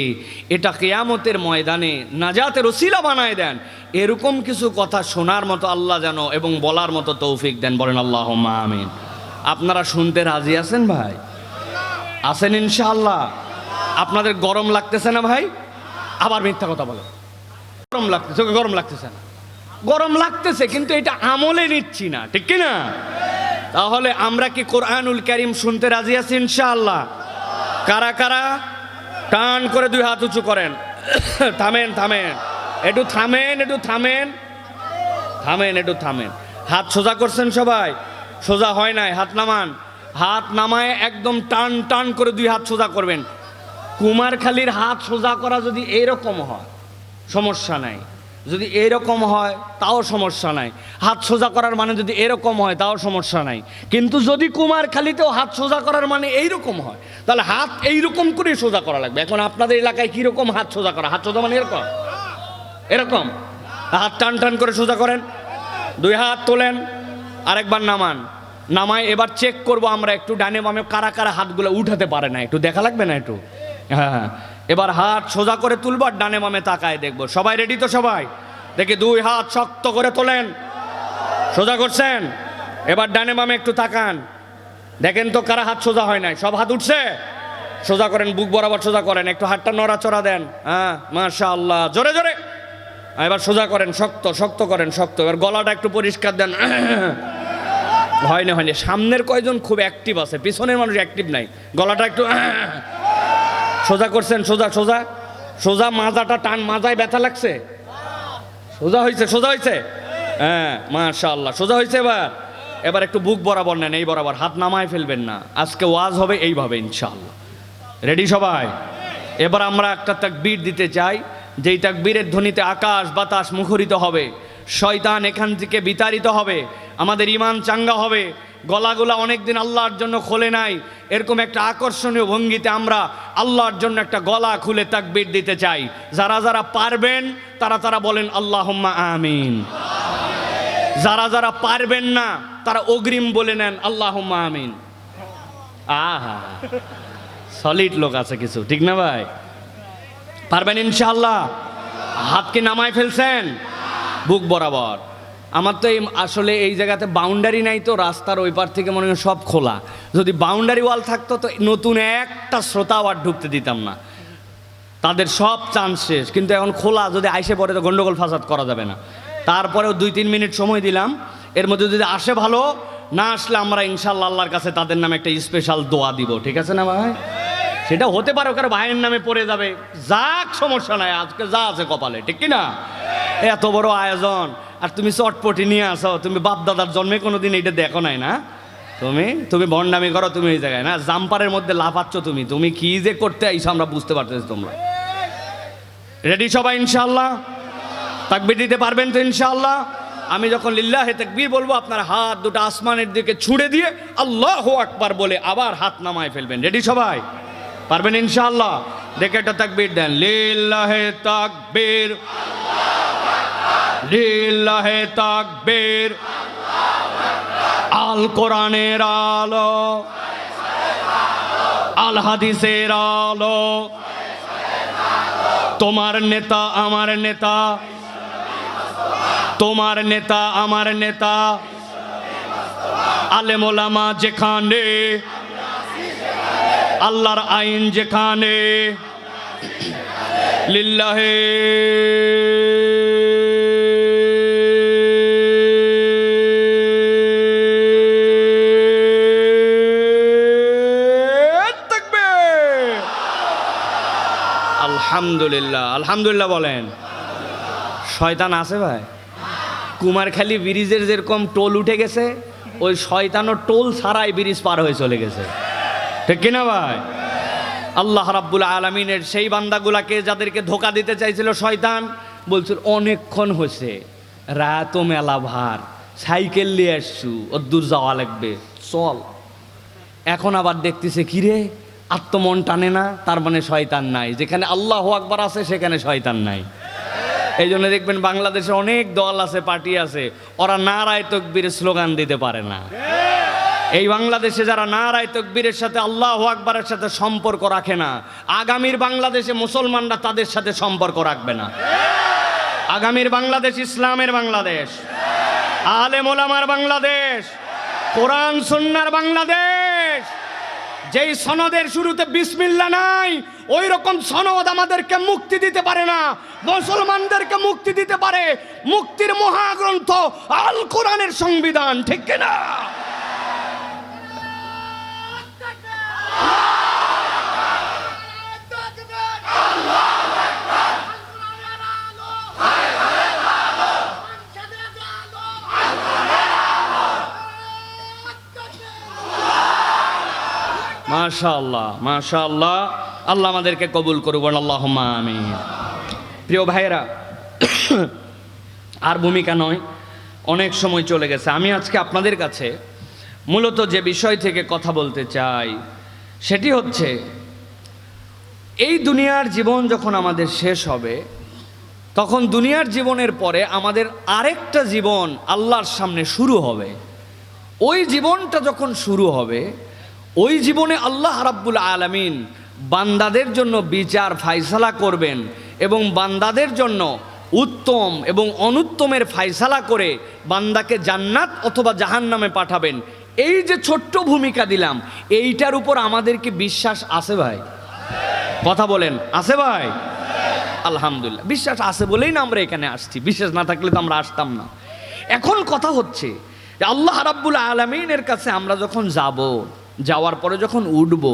এটা কিয়ামতের ময়দানে নাজাতের ওসিলা বানায় দেন। এরকম কিছু কথা শোনার মতো আল্লাহ যেন এবং বলার মতো তৌফিক দেন, বলেন আল্লাহুম্মা আমিন। আপনারা শুনতে রাজি আছেন ভাই? আছেন ইনশাআল্লাহ? আপনাদের গরম লাগতেছে না ভাই? আবার মিথ্যা কথা বলে গরম লাগতেছে, গরম লাগতেছে না? গরম লাগতেছে, কিন্তু এটা আমলে নিচ্ছি না, ঠিক কি না? তাহলে আমরা কি কোরআনুল কারীম শুনতে রাজি আছি ইনশাআল্লাহ? কারা কারা টান করে 2 হাত উঁচু করেন। থামেন থামেন, একটু থামেন, একটু থামেন, থামেন, একটু থামেন। হাত সোজা করছেন সবাই? সোজা হয় নাই, হাত নামান। হাত নামায় একদম টান টান করে 2 হাত সোজা করবেন। কুমারখালীর হাত সোজা করা যদি এইরকম হয় সমস্যা নাই, যদি এরকম হয় তাও সমস্যা নাই। হাত সোজা করার মানে যদি এরকম হয় তাও সমস্যা নাই। কিন্তু যদি কুমারখালীতেও হাত সোজা করার মানে এইরকম হয়, তাহলে হাত এইরকম করে সোজা করা লাগবে। এখন আপনাদের এলাকায় কীরকম হাত সোজা করা? হাত সোজা মানে এরকম, এরকম। হাত টান টান করে সোজা করেন, 2 হাত তোলেন, আরেকবার নামান। নামায় এবার চেক করব আমরা একটু ডানে বামে কারা কারা হাতগুলো উঠাতে পারে না, একটু দেখা লাগবে না একটু? হ্যাঁ হ্যাঁ, এবার হাত সোজা করে তুলব আর ডানে বামে তাকায় দেখবো। সবাই রেডি তো? সবাই দেখি 2 হাত শক্ত করে তোলেন, সোজা করছেন। এবার ডানে বামে একটু তাকান, দেখেন তো কারা হাত সোজা হয় নাই। সব হাত উঠছে? সোজা করেন, বুক বরাবর সোজা করেন, একটু হাতটা নড়াচড়া দেন। হ্যাঁ মাশাআল্লাহ, জোরে জোরে। এবার সোজা করেন, শক্ত শক্ত করেন, শক্ত। এবার গলাটা একটু পরিষ্কার দেন। হয়নি হয়নি। সামনের কয়জন খুব অ্যাক্টিভ আছে, পিছনের মানুষ অ্যাক্টিভ নাই। গলাটা একটু সোজা করছেন, সোজা সোজা সোজা। মাজাটা টান, মাজায় ব্যথা লাগছে? সোজা হয়েছে, সোজা হয়েছে। হ্যাঁ মাশাআল্লাহ, সোজা হয়েছে। এবার এবার একটু বুক বরাবর নেন, এই বরাবর। হাত নামায় ফেলবেন না, আজকে ওয়াজ হবে এইভাবে ইনশাআল্লাহ। রেডি সবাই? এবার আমরা একটা তাকবীর দিতে চাই, যেই তাকবীরের ধ্বনিতে আকাশ বাতাস মুখরিত হবে, শয়তান এখান থেকে বিতাড়িত হবে, আমাদের ঈমান চাঙ্গা হবে। গলাগুলা অনেকদিন আল্লাহর জন্য খোলে নাই, এরকম একটা আকর্ষণীয় ভঙ্গিতে আমরা আল্লাহর জন্য একটা গলা খুলে তাকবীর দিতে চাই। যারা যারা পারবেন তারা তারা বলেন আল্লাহুম্মা আমিন। যারা যারা পারবেন না তারা অগ্রিম বলে নেন আল্লাহুম্মা আমিন। আহা, সলিড লোক আছে কিছু, ঠিক না ভাই? পারবেন ইনশাআল্লাহ? হাত কি নামায় ফেলছেন বুক বরাবর? আমার তো আসলে এই জায়গাতে বাউন্ডারি নাই, তো রাস্তার ওই পার থেকে মনে হয় সব খোলা। যদি বাউন্ডারি ওয়াল থাকতো তো নতুন একটা শ্রোতাও আর ঢুকতে দিতাম না, তাদের সব চান্স শেষ। কিন্তু এখন খোলা, যদি আইসে পড়ে তো গন্ডগোল ফাসাদ করা যাবে না। তারপরেও 2-3 মিনিট সময় দিলাম, এর মধ্যে যদি আসে ভালো, না আসলে আমরা ইনশাআল্লাহ আল্লাহর কাছে তাদের নামে একটা স্পেশাল দোয়া দিব, ঠিক আছে না ভাই? সেটা হতে পারে কারো ভাইয়ের নামে পড়ে যাবে, যাক সমস্যা নাই, আজকে যা আছে কপালে, ঠিক কি না? এত বড় আয়োজন, আর তুমি চটপটি নিয়ে আসো। তুমি বাপ দাদার জন্মে কোনোদিন এইটা দেখো নাই না? তুমি ভণ্ডামি করো, তুমি এই জায়গায় না জাম্পারের মধ্যে লাফাচ্ছ। তুমি কি যে করতে আইছো আমরা বুঝতে পারতেছি। তোমরা রেডি সবাই ইনশাআল্লাহ? তাকবীর দিতে পারবেন তো ইনশাআল্লাহ? আমি যখন লিল্লাহে তাকবীর বলবো, আপনার হাত দুটো আসমানের দিকে ছুঁড়ে দিয়ে আল্লাহু আকবার বলে আবার হাত নামায় ফেলবেন। রেডি সবাই? পারবেন ইনশাআল্লাহ? দেখে একটা তাকবীর দেন, লিল্লাহে তাকবীর, লিল্লাহে তাকবীর। আল কোরআনের আলো, আল হাদিসের আলো, তোমার নেতা আমার নেতা, তোমার নেতা আমার নেতা, আলেম ওলামা যেখানে, আল্লাহর আইন যেখানে, লিল্লাহে আলহামদুলিল্লাহ, আলহামদুলিল্লাহ বলেন। শয়তান আছে ভাই? কুমারখালী ব্রিজের যেরকম টোল উঠে গেছে, ওই শয়তানও টোল ছাড়াই ব্রিজ পার হয়ে চলে গেছে, ঠিক কিনা ভাই? আল্লাহ রাব্বুল আলামিনের সেই বান্দাগুলাকে যাদেরকে ধোকা দিতে চাইছিল শয়তান, বলছিল অনেকক্ষণ হয়েছে, রাতও মেলা ভার, সাইকেল নিয়ে আসছু, ওর দূর যাওয়া লাগবে, চল। এখন আবার দেখতেছে কিরে আত্মমন টানে না, তার মানে শয়তান নাই। যেখানে আল্লাহু আকবার আছে সেখানে শয়তান নাই। এই জন্য দেখবেন বাংলাদেশে অনেক দল আছে, পার্টি আছে, ওরা নারায়ে তাকবীরের স্লোগান দিতে পারে না। এই বাংলাদেশে যারা নারায়ে তাকবীরের সাথে আল্লাহু আকবারের সাথে সম্পর্ক রাখে না, আগামীর বাংলাদেশে মুসলমানরা তাদের সাথে সম্পর্ক রাখবে না। আগামীর বাংলাদেশ ইসলামের বাংলাদেশ, আলেম ওলামার বাংলাদেশ, কোরআন সুন্নাহর বাংলাদেশ। যেই সনদের শুরুতে বিসমিল্লাহ নাই, ওই রকম সনদ আমাদেরকে মুক্তি দিতে পারে না, মুসলমানদেরকে মুক্তি দিতে পারে মুক্তির মহাগ্রন্থ আল কোরআনের সংবিধান, ঠিক কিনা? মাশাআল্লাহ মাশাআল্লাহ, আল্লাহ আমাদেরকে কবুল করুন, আল্লাহুম্মা আমিন। প্রিয় ভাইয়েরা, আর ভূমিকা নয়, অনেক সময় চলে গেছে। আমি আজকে আপনাদের কাছে মূলত যে বিষয় থেকে কথা বলতে চাই সেটি হচ্ছে, এই দুনিয়ার জীবন যখন আমাদের শেষ হবে, তখন দুনিয়ার জীবনের পরে আমাদের আরেকটা জীবন আল্লাহর সামনে শুরু হবে। ওই জীবনটা যখন শুরু হবে, ওই জীবনে আল্লাহ রাব্বুল আলামিন বান্দাদের জন্য বিচার ফায়সালা করবেন এবং বান্দাদের জন্য উত্তম এবং অনুত্তমের ফায়সালা করে বান্দাকে জান্নাত অথবা জাহান্নামে পাঠাবেন। এই যে ছোট্ট ভূমিকা দিলাম, এইটার উপর আমাদের কি বিশ্বাস আছে ভাই? কথা বলেন, আছে ভাই? আলহামদুলিল্লাহ, বিশ্বাস আছে বলেই না আমরা এখানে আসছি, বিশ্বাস না থাকলে তো আমরা আসতাম না। এখন কথা হচ্ছে যে আল্লাহ রাব্বুল আলামিনের কাছে আমরা যখন যাব, যাওয়ার পরে যখন উঠব,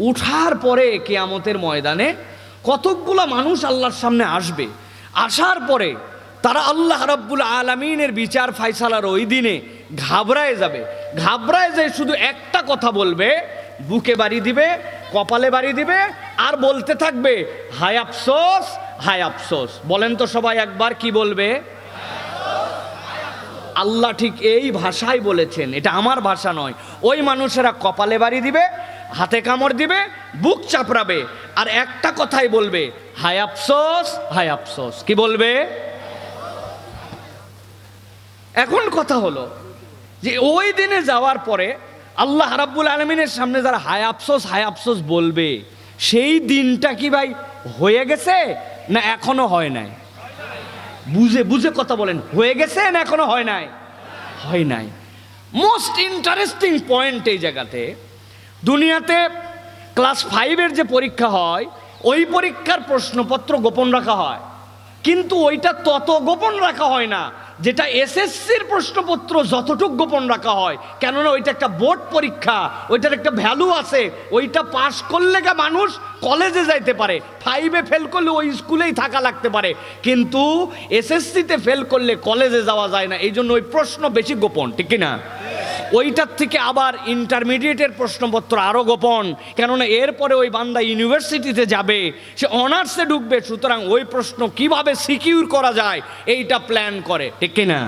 উঠার পরে কিয়ামতের ময়দানে কতকগুলা মানুষ আল্লাহর সামনে আসবে। আসার পরে তারা আল্লাহ রাব্বুল আলামিনের বিচার ফায়সালার ওই দিনে ঘাবড়ায় যাবে। ঘাবড়ায় যায় শুধু একটা কথা বলবে, বুকে বাড়ি দিবে, কপালে বাড়ি দিবে, আর বলতে থাকবে হায় আফসোস, হায় আফসোস। বলেন তো সবাই একবার, কি বলবে? আল্লাহ ঠিক এই ভাষায় বলেছেন, এটা আমার ভাষা নয়। ওই মানুষেরা কপালে বাড়ি দিবে, হাতে কামড় দিবে, বুক চাপড়াবে, আর একটা কথাই বলবে হায় আফসোস, হায় আফসোস। কি বলবে? এখন কথা হলো যে ওই দিনে যাওয়ার পরে আল্লাহ রাব্বুল আলামিনের সামনে যারা হায় আফসোস, হায় আফসোস বলবে, সেই দিনটা কি ভাই হয়ে গেছে না এখনো হয় নাই? বুঝে বুঝে কথা বলেন, হয়ে গেছে না এখনো হয় নাই? হয় নাই। মোস্ট ইন্টারেস্টিং পয়েন্ট এই জায়গাতে, দুনিয়াতে ক্লাস 5-এর যে পরীক্ষা হয়, ওই পরীক্ষার প্রশ্নপত্র গোপন রাখা হয়, কিন্তু ওইটা তত গোপন রাখা হয় না যেটা এসএসসির প্রশ্নপত্র যতটুক গোপন রাখা হয়। কেননা ওইটা একটা বোর্ড পরীক্ষা, ওইটার একটা ভ্যালু আছে। ওইটা পাশ করলে মানুষ কলেজে যাইতে পারে, 5-এ ফেল করলে ওই স্কুলেই থাকা লাগতে পারে, কিন্তু এসএসসিতে ফেল করলে কলেজে যাওয়া যায় না। এই জন্য ওই প্রশ্ন বেশি গোপন, ঠিক কিনা? ওইটার থেকে আবার ইন্টারমিডিয়েটের প্রশ্নপত্র আরও গোপন, কেননা এরপরে ওই বান্দা ইউনিভার্সিটিতে যাবে, সে অনার্সে ঢুকবে, সুতরাং ওই প্রশ্ন কিভাবে সিকিউর করা যায় এইটা প্ল্যান করে, ঠিক কিনা?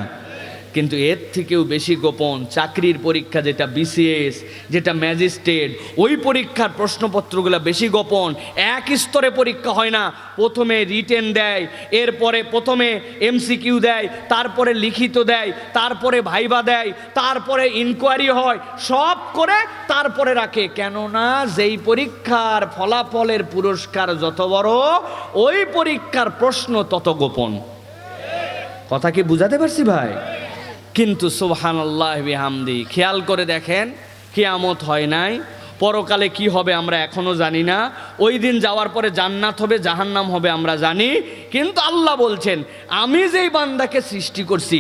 কিন্তু এর থেকেও বেশি গোপন চাকরির পরীক্ষা, যেটা বিসিএস, যেটা ম্যাজিস্ট্রেট, ওই পরীক্ষার প্রশ্নপত্রগুলো বেশি গোপন। এক স্তরে পরীক্ষা হয় না, প্রথমে রিটেন দেয়, এরপরে প্রথমে এমসিকিউ দেয়, তারপরে লিখিত দেয়, তারপরে ভাইবা দেয়, তারপরে ইনকোয়ারি হয়, সব করে তারপরে রাখে। কেননা যেই পরীক্ষার ফলাফলের পুরস্কার যত বড়, ওই পরীক্ষার প্রশ্ন তত গোপন। কথা কি বুঝাতে পারছি ভাই? কিন্তু সুবহানাল্লাহ বিহামদি, খেয়াল করে দেখেন, কিয়ামত হয় নাই, পরকালে কি হবে আমরা এখনো জানি না। ওই দিন যাওয়ার পরে জান্নাত হবে, জাহান্নাম হবে আমরা জানি, কিন্তু আল্লাহ বলছেন আমি যেই বান্দাকে সৃষ্টি করছি,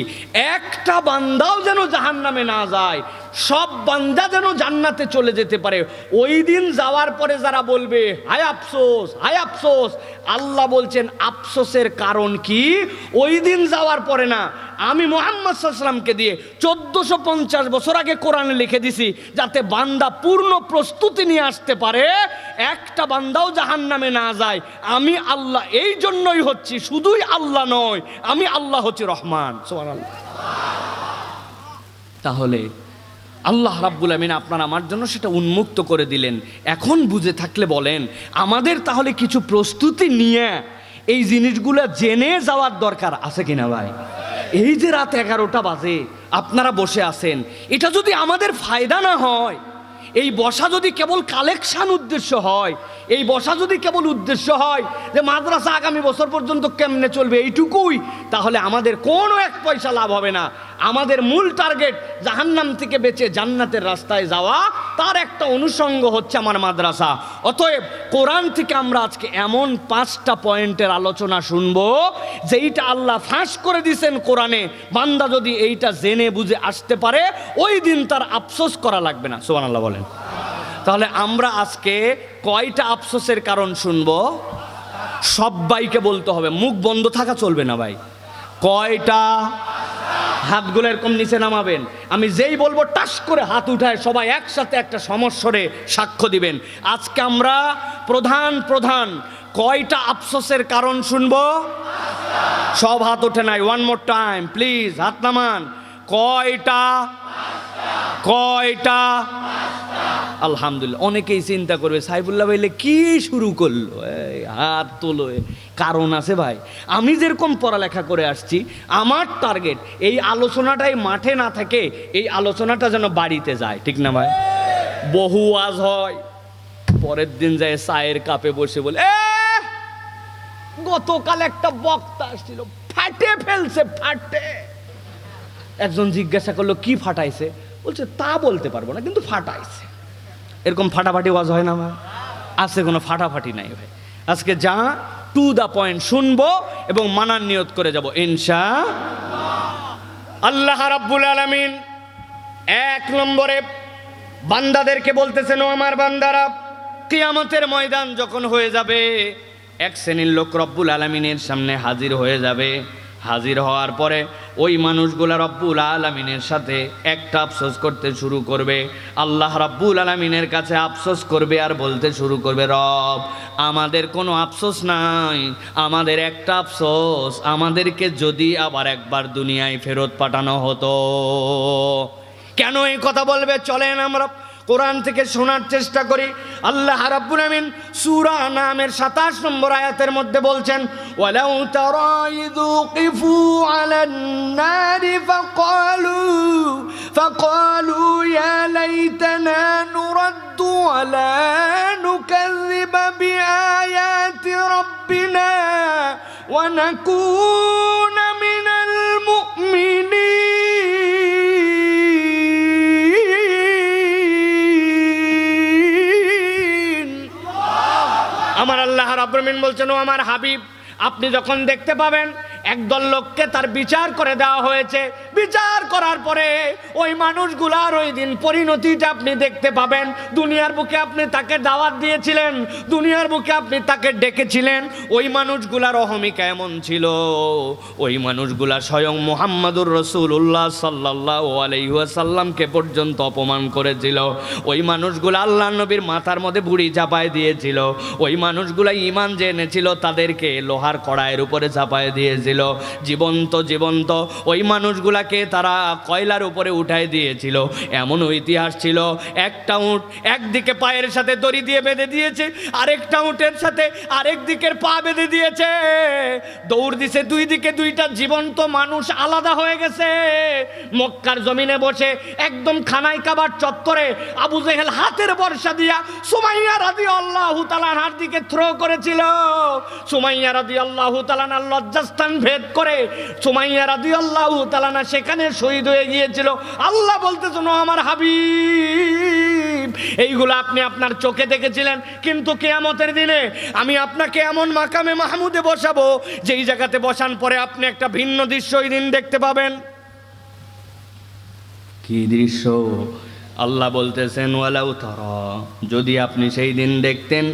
একটা বান্দাও যেন জাহান্নামে না যায়, সব বান্দা যেন জান্নাতে চলে যেতে পারে। ওই দিন যাওয়ার পরে যারা বলবে হায় আফসোস, হায় আফসোস, আল্লাহ বলছেন আফসোসের কারণ কি? ওই দিন যাওয়ার পরে না, আমি মুহাম্মদ সাল্লাল্লাহু আলাইহি ওয়াসাল্লামকে দিয়ে 1450 বছর আগে কোরআনে লিখে দিছি, যাতে বান্দা পূর্ণ প্রস্তুতি নিয়ে আসতে পারে, একটা বান্দাও জাহান্নামে না যায়। আমি আল্লাহ এই জন্যই হচ্ছি, শুধুই আল্লাহ নয়, আমি আল্লাহ হচ্ছি রহমান। সুবহানাল্লাহ। তাহলে আল্লাহ রাব্বুল আমিন আপনার আমার জন্য সেটা উন্মুক্ত করে দিলেন। এখন বুঝে থাকলে বলেন, আমাদের তাহলে কিছু প্রস্তুতি নিয়ে এই জিনিসগুলো জেনে যাওয়ার দরকার আছে কিনা ভাই? এই যে রাত 11টা বাজে আপনারা বসে আছেন, এটা যদি আমাদের ফায়দা না হয়, এই বসা যদি কেবল কালেকশন উদ্দেশ্য হয়, এই বসা যদি কেবল উদ্দেশ্য হয় যে মাদ্রাসা আগামী বছর পর্যন্ত কেমনে চলবে এইটুকুই, তাহলে আমাদের কোনো এক পয়সা লাভ হবে না। আমাদের মূল টার্গেট জাহান্নাম থেকে বেঁচে জান্নাতের রাস্তায় যাওয়া, তার একটা অনুষঙ্গ হচ্ছে আমার মাদ্রাসা। অতএব কোরআন থেকে আমরা আজকে এমন 5টা পয়েন্টের আলোচনা শুনবো যেইটা আল্লাহ ফাঁস করে দিয়েছেন কোরআনে। বান্দা যদি এইটা জেনে বুঝে আসতে পারে, ওই দিন তার আফসোস করা লাগবে না। সুবহানাল্লাহ বলেন। তাহলে আমরা আজকে কয়টা আফসোসের কারণ শুনবো? সবাইকে বলতে হবে, মুখ বন্ধ থাকা চলবে না ভাই। কয়টা? হাতগুলো এরকম নিচে নামাবেন, আমি যেই বলবো টাস করে হাত উঠায় সবাই একসাথে একটা সমস্বরে সাক্ষ্য দিবেন। আজকে আমরা প্রধান কয়টা আফসোসের কারণ শুনবো? সব হাত ওঠে নাই, ওয়ান মোর টাইম প্লিজ, হাত নামান। কয়টা? আলহামদুলিল্লাহ। অনেকেই চিন্তা করবে সাইফুল্লাহ ভাইলে কি শুরু করলো, এই হাত তোলো। কারণ আছে ভাই, আমি যেরকম পড়ালেখা করে আসছি, আমার টার্গেট এই আলোচনাটাই মাঠে না থাকে, এই আলোচনাটা যেন বাড়িতে যায়, ঠিক না ভাই? বহু ওয়াজ হয়, পরের দিন যায় চায়ের কাপে বসে বলে, গতকাল একটা বক্তা আসছিল, ফাটে ফেলছে, ফাটে। একজন জিজ্ঞাসা করলো কি ফাটাইছে? বলছে তা বলতে পারবো না, কিন্তু ফাটাইছে। এরকম ফাটাফাটি ওয়াজ হয় না ভাই? আছে কোনো ফাটাফাটি নাই ভাই। আজকে যা টু দা পয়েন্ট শুনবো এবং মানার নিয়ত করে যাব ইনশাআল্লাহ। আল্লাহ রাব্বুল আলামিন 1 নম্বরে বান্দাদেরকে বলতেছেন, ও আমার বান্দারা, কিয়ামতের ময়দান যখন হয়ে যাবে, এক শ্রেণীর লোক রব্বুল আলামিনের সামনে হাজির হয়ে যাবে। হাজির হওয়ার পরে ওই মানুষগুলা রব্বুল আলামিনের সাথে একটা আফসোস করতে শুরু করবে। আল্লাহ রব্বুল আলামিনের কাছে আফসোস করবে আর বলতে শুরু করবে, রব আমাদের কোনো আফসোস নাই, আমাদের একটা আফসোস, আমাদেরকে যদি আবার একবার দুনিয়ায় ফেরত পাঠানো হতো। কেন এই কথা বলবে? চলেন আমরা কোরআন থেকে শোনার চেষ্টা করি। আল্লাহ রাব্বুল আমিন সূরা নামের 27 নম্বর আয়াতের মধ্যে বলছেন, ওয়ালাউ তারা ইযু কিফু আলান নারি ফাকালু ইয়া লাইতানা নুরাদ্দু ওয়ালা নুকাযযিবা বিআয়াতি রাব্বিনা ওয়া নাকুনা মিনাল মুমিনিন। আমার আল্লাহ রাব্বুল আমিন বলছেন, ও আমার হাবিব, আপনি যখন দেখতে পাবেন একদল লোককে তার বিচার করে দেওয়া হয়েছে, বিচার করার পরে ওই মানুষগুলার ওই দিন পরিণতিটা আপনি দেখতে পাবেন। দুনিয়ার বুকে আপনি তাকে দাওয়াত দিয়েছিলেন, দুনিয়ার বুকে আপনি তাকে ডেকেছিলেন, ওই মানুষগুলার অহমিকা এমন ছিল, ওই মানুষগুলা স্বয়ং মুহাম্মাদুর রাসূলুল্লাহ সাল্লাল্লাহু আলাইহি ওয়াসাল্লামকে পর্যন্ত অপমান করেছিল। ওই মানুষগুলা আল্লাহর নবীর মাথার মধ্যে বুড়ি চাপায় দিয়েছিল। ওই মানুষগুলা ঈমান যে এনেছিল তাদেরকে লোহার কড়াইয়ের উপরে চাপায় দিয়েছিল। জীবন্ত ওই মানুষগুলাকে তারা কয়লার উপরে উঠায় দিয়েছিল। এমন ইতিহাস ছিল, একটা উট একদিকে পায়ের সাথে দড়ি দিয়ে বেঁধে দিয়েছে, আরেকটা উটের সাথে আরেক দিকের পা বেঁধে দিয়েছে, দৌড় দিছে, দুই দিকে দুইটা জীবন্ত মানুষ আলাদা হয়ে গেছে। মক্কার জমিনে বসে একদম খানায় কাবার চত্বরে আবু জেহেল হাতের বর্ষা দিয়া সুমাইয়া রাদিয়াল্লাহু তাআলার দিকে থ্রো করেছিল। সুমাইয়া রাদিয়াল্লাহু তাআলা লজ্জাস্থান ভেদ করে সুমাইয়া রাদিয়াল্লাহু তাআলা সেখানে শহীদ হয়ে গিয়েছিল। আল্লাহ বলতেছেন, ও আমার হাবিব, এইগুলো আপনি আপনার চোখে দেখেছিলেন, কিন্তু কিয়ামতের দিনে আমি আপনাকে এমন মাকামে মাহমুদে বসাবো, যেই জায়গাতে বসান পরে আপনি একটা ভিন্ন দৃশ্য ওই দিন দেখতে পাবেন। কি দৃশ্য? আল্লাহ বলতেছেন, ওয়ালাউ তারা, যদি আপনি সেই দিন দেখতেন,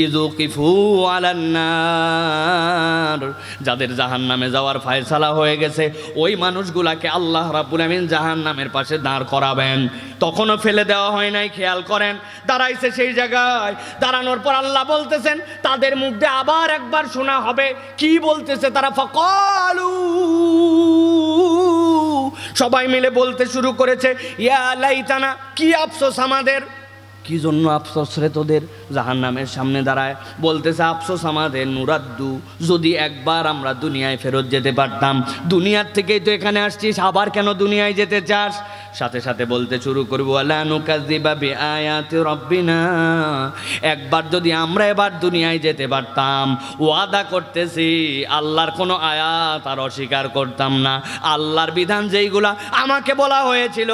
ইযু কিফু আলান নার, যাদের জাহান্নামে যাওয়ার ফয়সালা হয়ে গেছে, ওই মানুষগুলাকে আল্লাহ রাব্বুল আমিন জাহান্নামের পাশে দাঁড় করাবেন। তখনও ফেলে দেওয়া হয় নাই, খেয়াল করেন, দাঁড়াইছে সেই জায়গায়। দাঁড়ানোর পর আল্লাহ বলতেছেন, তাদের মুখ দিয়ে আবার একবার শোনা হবে, কি বলতেছে তারা? ফাকালু, সবাই মিলে বলতে শুরু করেছে, ইয়া লাইতানা, কি আফসোস আমাদের। কি জন্য আফসোস রে তোদের? জাহান্নামের সামনে দাঁড়ায় বলতেছে, আফসোস আমাদের নুরাদ্দু, যদি একবার আমরা দুনিয়ায় ফেরত যেতে পারতাম। দুনিয়ার থেকেই তো এখানে আসছিস, আবার কেন দুনিয়ায় যেতে চাস? সাথে সাথে বলতে শুরু করবো, আলা নুকাযযিবা বিআয়াতি রাব্বিনা, একবার যদি আমরা এবার দুনিয়ায় যেতে পারতাম, ওয়াদা করতেছি আল্লাহর কোনো আয়াত আর অস্বীকার করতাম না। আল্লাহর বিধান যেইগুলা আমাকে বলা হয়েছিল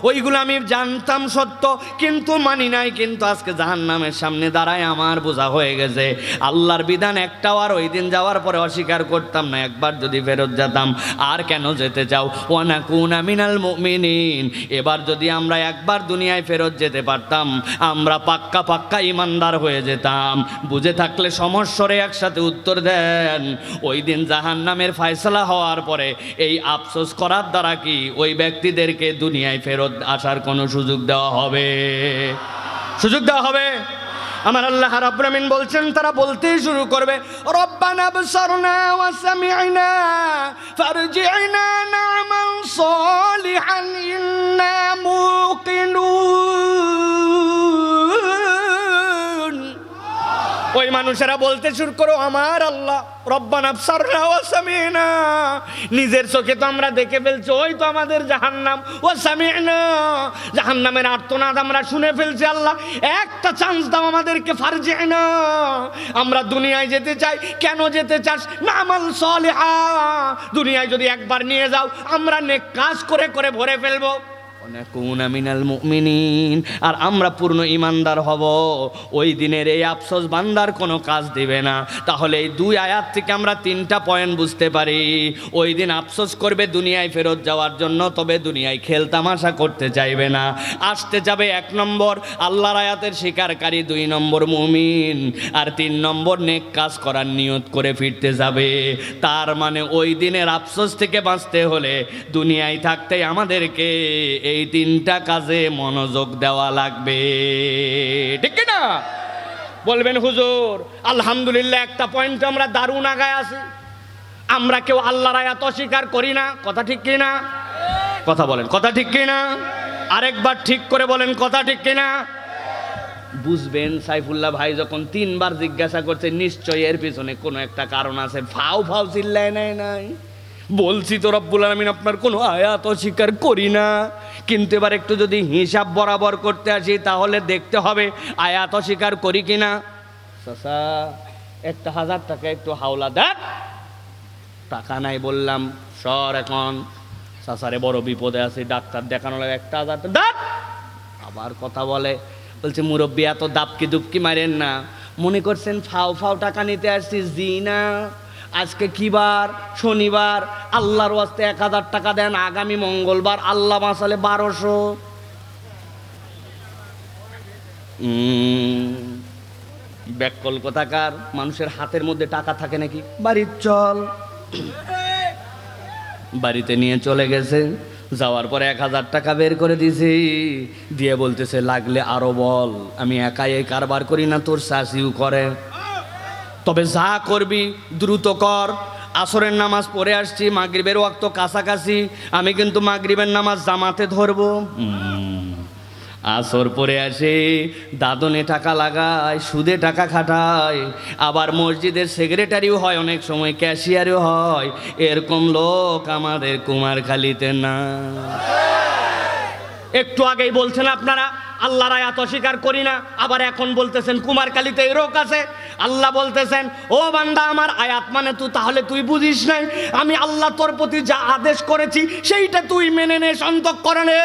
ওইগুলো আমি জানতাম সত্য, কিন্তু মানি নাই। কিন্তু আজকে জাহান্নামের সামনে দাঁড়ায় আমার বোঝা হয়ে গেছে, আল্লাহর বিধান একটাও আর ওই দিন যাওয়ার পরে অস্বীকার করতাম না। একবার যদি ফেরত যেতাম। আর কেন যেতে চাও? ওয়া নাকুনা মিনাল মুমিনিন, এবার যদি আমরা একবার দুনিয়ায় ফেরত যেতে পারতাম, আমরা পাক্কা পাক্কা ইমানদার হয়ে যেতাম। বুঝে থাকলে সমস্বরে একসাথে উত্তর দেন। ওই দিন জাহান্নামের ফয়সালা হওয়ার পরে এই আফসোস করার দ্বারা কি ওই ব্যক্তিদেরকে দুনিয়ায় ফেরত আসার কোনো সুযোগ দেওয়া হবে? সুযোগ দেওয়া হবে? আমার আল্লাহ রাব্বুল আমিন বলছেন, তারা বলতেই শুরু করবে, রব্বানা আবসারনা ওয়া সামি'না ফারজি'না না'মাল সালিহান ইন্না মুকিনুন। ওই মানুষেরা বলতে শুরু করো, আমার আল্লাহ রব্বানা আবসারনা ওয়া সামি'না, নিজের চোখে তো আমরা দেখে ফেলছি, ওই তো আমাদের জাহান্নাম। ওয়া সামি'না, জাহান্নামের আর্তনাদ আমরা শুনে ফেলছি। আল্লাহ একটা চান্স দাও আমাদেরকে, ফারজি'না, আমরা দুনিয়ায় যেতে চাই। কেন যেতে চাস? না'মাল সালিহা, দুনিয়ায় যদি একবার নিয়ে যাও আমরা নেক কাজ করে করে ভরে ফেলবো। নাকুনা মিনাল মুমিনিন, আর আমরা পূর্ণ ইমানদার হব। ওই দিনের এই আফসোস বান্দার কোনো কাজ দিবে না। তাহলে এই দুই আয়াত থেকে আমরা তিনটা পয়েন্ট বুঝতে পারি। ওই দিন আফসোস করবে দুনিয়ায় ফেরত যাওয়ার জন্য, তবে দুনিয়ায় খেল তামাশা করতে চাইবে না। আসতে যাবে 1 নম্বর আল্লাহর আয়াতের স্বীকারকারী, 2 নম্বর মুমিন, আর 3 নম্বর নেক কাজ করার নিয়ত করে ফিরতে যাবে। তার মানে ওই দিনের আফসোস থেকে বাঁচতে হলে দুনিয়ায় থাকতেই আমাদেরকে এই 3টা কাজে মনোযোগ দেওয়া লাগবে, ঠিক না? বলবেন হুজুর আলহামদুলিল্লাহ একটা পয়েন্ট আমরা দারুণ আগায় আছি, আমরা কেউ আল্লাহর আয়াত অস্বীকার করি না, কথা ঠিক কি না? কথা বলেন, কথা ঠিক কি না? আরেকবার ঠিক করে বলেন, কথা ঠিক কি না? বুঝবেন সাইফুল্লাহ ভাই যখন 3 বার জিজ্ঞাসা করছে, নিশ্চয়ই এর পিছনে কোনো একটা কারণ আছে। ফাও ফাও চিল্লায় নাই। বলছি তো রব্বুল আলামিন আপনার কোনো আয়াত অস্বীকার করি না, কিন্তু এবার একটু যদি হিসাব বরাবর করতে আসি তাহলে দেখতে হবে আয়াত অস্বীকার করি কিনা। চাচা 1000 টাকা একটু হাওলা দেন। টাকা নাই বললাম, সর এখন চাচারে বড় বিপদে আছে, ডাক্তার দেখানো লাগে, 1000 দেন। আবার কথা বলছে মুরব্বী এত দাপকি দুপকি মারেন না, মনে করছেন ফাও ফাও টাকা নিতে আসছি? জি না, আজকে কি বার? শনিবার। আল্লাহর ওয়াস্তে 1000 টাকা দেন, আগামী মঙ্গলবার আল্লাহ বাঁচালে 1200। ব্যাককল কোথাকার, মানুষের হাতের মধ্যে টাকা থাকে নাকি? বাড়ির চল, বাড়িতে নিয়ে চলে গেছে। যাওয়ার পরে 1000 টাকা বের করে দিয়েছি, দিয়ে বলতেছে লাগলে আরো বল, আমি একাই এই কারবার করি না, তোর শাশিও করে, তবে যা করবি দ্রুত কর। আসরের নামাজ পড়ে আসছি, মাগরিবের ওয়াক্ত কাছাকাছি, আমি কিন্তু মাগরিবের নামাজ জামাতে ধরবো। আসর পরে আসে, দাদনে টাকা লাগায়, সুদে টাকা খাটায়, আবার মসজিদের সেক্রেটারিও হয়, অনেক সময় ক্যাশিয়ারও হয়। এরকম লোক আমাদের কুমারখালীতে না। একটু আগেই বলছেন আপনারা আল্লাহর আয়াত অস্বীকার করি না, আবার এখন বলতেছেন কুমারখালীতে এই রোগ আছে। আল্লাহ বলতেছেন, ও বান্দা আমার আয়াত মানে তুই, তাহলে তুই বুঝিস নাই আমি আল্লাহ তোর প্রতি যা আদেশ করেছি সেইটা তুই মেনে নে, সন্তক করে নে।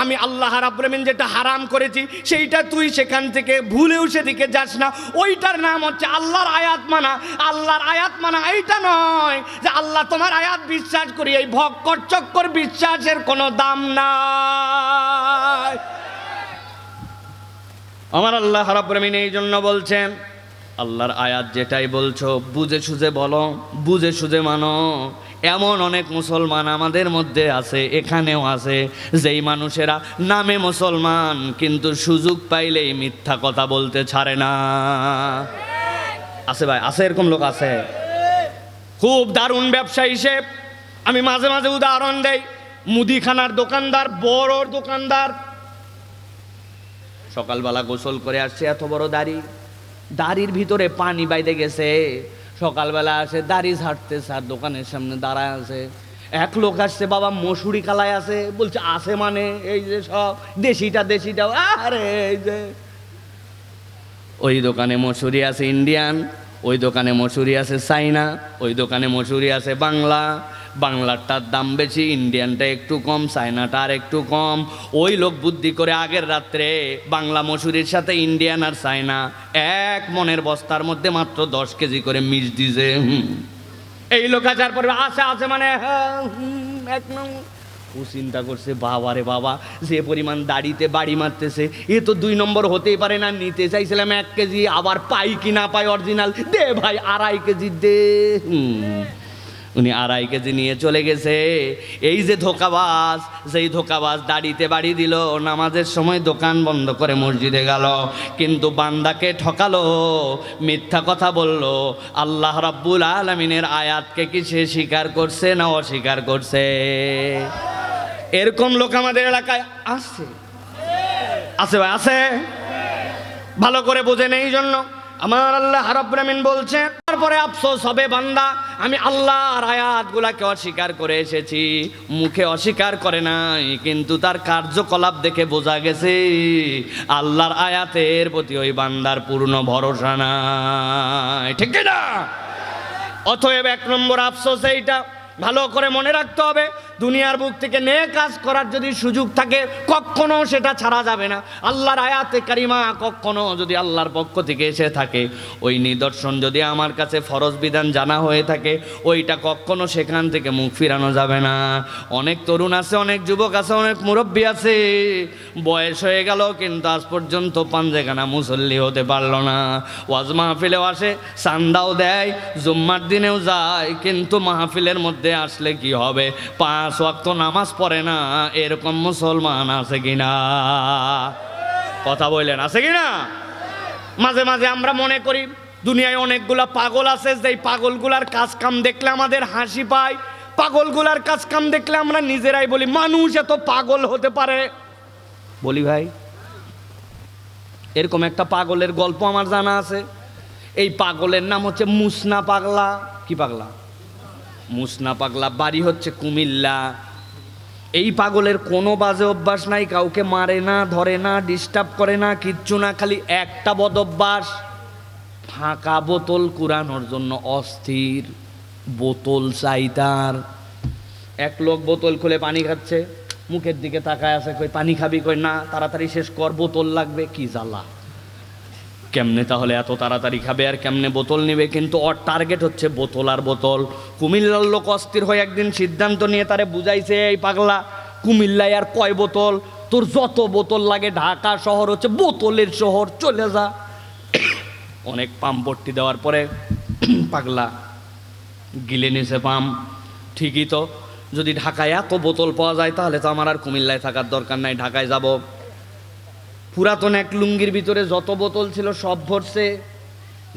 আমি আল্লাহ রাব্বুল আমিন যেটা হারাম করেছি সেইটা তুই সেখান থেকে ভুলেও সেদিকে যাস না। ওইটার নাম হচ্ছে আল্লাহর আয়াত মানা। আল্লাহর আয়াত মানা এইটা নয় যে আল্লাহ তোমার আয়াত বিশ্বাস করি, এই ভক্কর চক্কর বিশ্বাসের কোনো দাম নাই। আমার আল্লাহ রাব্বুল আমিন এই জন্য বলছেন, আল্লাহর আয়াত যেটাই বলছো বুঝে সুঝে বলো, বুঝে সুঝে মানো। এমন অনেক মুসলমান আমাদের মধ্যে আছে, এখানেও আছে, যেই মানুষেরা নামে মুসলমান কিন্তু সুযোগ পাইলেই মিথ্যা কথা বলতে ছাড়ে না। আছে ভাই, আছে, এরকম লোক আছে। খুব দারুণ ব্যবসা হিসেব। আমি মাঝে মাঝে উদাহরণ দেই। মুদিখানার দোকানদার, বড় দোকানদার। সকালবেলা গোসল করে আসছে, এত বড় দাড়ি, দাড়ির ভিতরে পানি বাইতে গেছে। সকালবেলা আসে দাড়ি ঝাড়তে, স্যার দোকানের সামনে দাঁড়ায় আছে। এক লোক আসছে, বাবা মসুরি কালাই আছে, বলছে আছে মানে এই যে সব দেশিটা, আরে এই যে ওই দোকানে মসুরি আছে ইন্ডিয়ান, ওই দোকানে মসুরি আছে চাইনা, ওই দোকানে মসুরি আছে বাংলা। বাংলাটার দাম বেশি, ইন্ডিয়ানটা একটু কম, চায়নাটা আর একটু কম। ওই লোক বুদ্ধি করে আগের রাত্রে বাংলা মসুরির সাথে ইন্ডিয়ান আর চায়না এক মনের বস্তার মধ্যে মাত্র 10 কেজি করে মিশ দিছে। এই লোক আসার পরে আছে মানে এক নম্বর। ও চিন্তা করছে, বাবা রে বাবা, যে পরিমাণ দাড়িতে বাড়ি মারতেছে, এ তো 2 নম্বর হতেই পারে না। নিতে চাইছিলাম 1 কেজি, আবার পাই কি না পাই অরিজিনাল, দে ভাই 2.5 কেজি দে। উনি 2.5 কেজি নিয়ে চলে গেছে। এই যে ধোকাবাজ, যেই ধোকাবাজ দাড়িতে বাড়ি দিল, নামাজের সময় দোকান বন্ধ করে মসজিদে গেল, কিন্তু বান্দাকে ঠকালো, মিথ্যা কথা বলল। আল্লাহ রাব্বুল আলামিনের আয়াতকে কি সে স্বীকার করছে না অস্বীকার করছে? এরকম লোক আমাদের এলাকায় আছে, আছে ভাই, আছে। ভালো করে বোঝেন। এই জন্য আমার আল্লাহ রাব্বুল আমিন বলছে, তারপরে আফসোস হবে বান্দা, আমি আল্লাহর আয়াতগুলাকে অস্বীকার করে এসেছি। মুখে অস্বীকার করে নাই, কিন্তু তার কার্যকলাপ দেখে বোঝা গেছে আল্লাহর আয়াতের প্রতি ওই বান্দার পূর্ণ ভরসা নাই, ঠিক না? অতএব 1 নম্বর আফসোস এইটা ভালো করে মনে রাখতে হবে। দুনিয়ার বুক থেকে নেক কাজ করার যদি সুযোগ থাকে, কখনো সেটা ছাড়া যাবে না। আল্লাহর আয়াতে কারিমা কখনো যদি আল্লাহর পক্ষ থেকে এসে থাকে, ওই নিদর্শন যদি আমার কাছে ফরজ বিধান জানা হয়ে থাকে, ওইটা কখনো সেখান থেকে মুখ ফিরানো যাবে না। অনেক তরুণ আছে, অনেক যুবক আছে, অনেক মুরব্বী আছে, বয়স হয়ে গেল কিন্তু আজ পর্যন্ত পাঞ্জেখানা মুসল্লি হতে পারলো না। ওয়াজ মাহফিলেও আসে, চান্দাও দেয়, জুম্মার দিনেও যায়, কিন্তু মাহফিলের মধ্যে আসলে কি হবে? 5 ওয়াক্ত নামাজ পড়ে না। এরকম মুসলমান আছে কিনা? কথা বললেন, আছে কিনা? মাঝে মাঝে আমরা মনে করি দুনিয়ায় অনেকগুলা পাগল আছে, যেই পাগলগুলার কাজ কাম দেখলে আমাদের হাসি পায়। পাগলগুলার কাজ কাম দেখলে আমরা নিজেরাই বলি, মানুষ এত পাগল হতে পারে? বলি ভাই, এরকম একটা পাগলের গল্প আমার জানা আছে। এই পাগলের নাম হচ্ছে মুসনা পাগলা। কি পাগলা? মুসনা পাগলা। বাড়ি হচ্ছে কুমিল্লা। এই পাগলের কোনো বাজে অভ্যাস নাই, কাউকে মারে না, ধরে না, ডিস্টার্ব করে না, কিচ্ছু না। খালি একটা বদ অভ্যাস, ফাঁকা বোতল কুড়ানোর জন্য অস্থির। বোতল চাই তার। এক লোক বোতল খুলে পানি খাচ্ছে, মুখের দিকে তাকায় আছে, কই পানি খাবি? কই না, তাড়াতাড়ি শেষ কর, বোতল লাগবে। কি জ্বালা! কেমনে তাহলে এত তাড়াতাড়ি খাবে আর কেমনে বোতল নেবে? কিন্তু ওর টার্গেট হচ্ছে বোতল আর বোতল। কুমিল্লার লোক অস্থির হয়ে একদিন সিদ্ধান্ত নিয়ে তারে বুঝাইছে, এই পাগলা, কুমিল্লায় আর কয় বোতল? তোর যত বোতল লাগে, ঢাকা শহর হচ্ছে বোতলের শহর, চলে যা। অনেক পাম্প ভর্তি দেওয়ার পরে পাগলা গিলে নিছে পাম্প। ঠিকই তো, যদি ঢাকায় এত বোতল পাওয়া যায় তাহলে তো আমার আর কুমিল্লায় থাকার দরকার নাই, ঢাকায় যাব। পুরাতন এক লুঙ্গির ভিতরে যত বোতল ছিল সব ভরছে,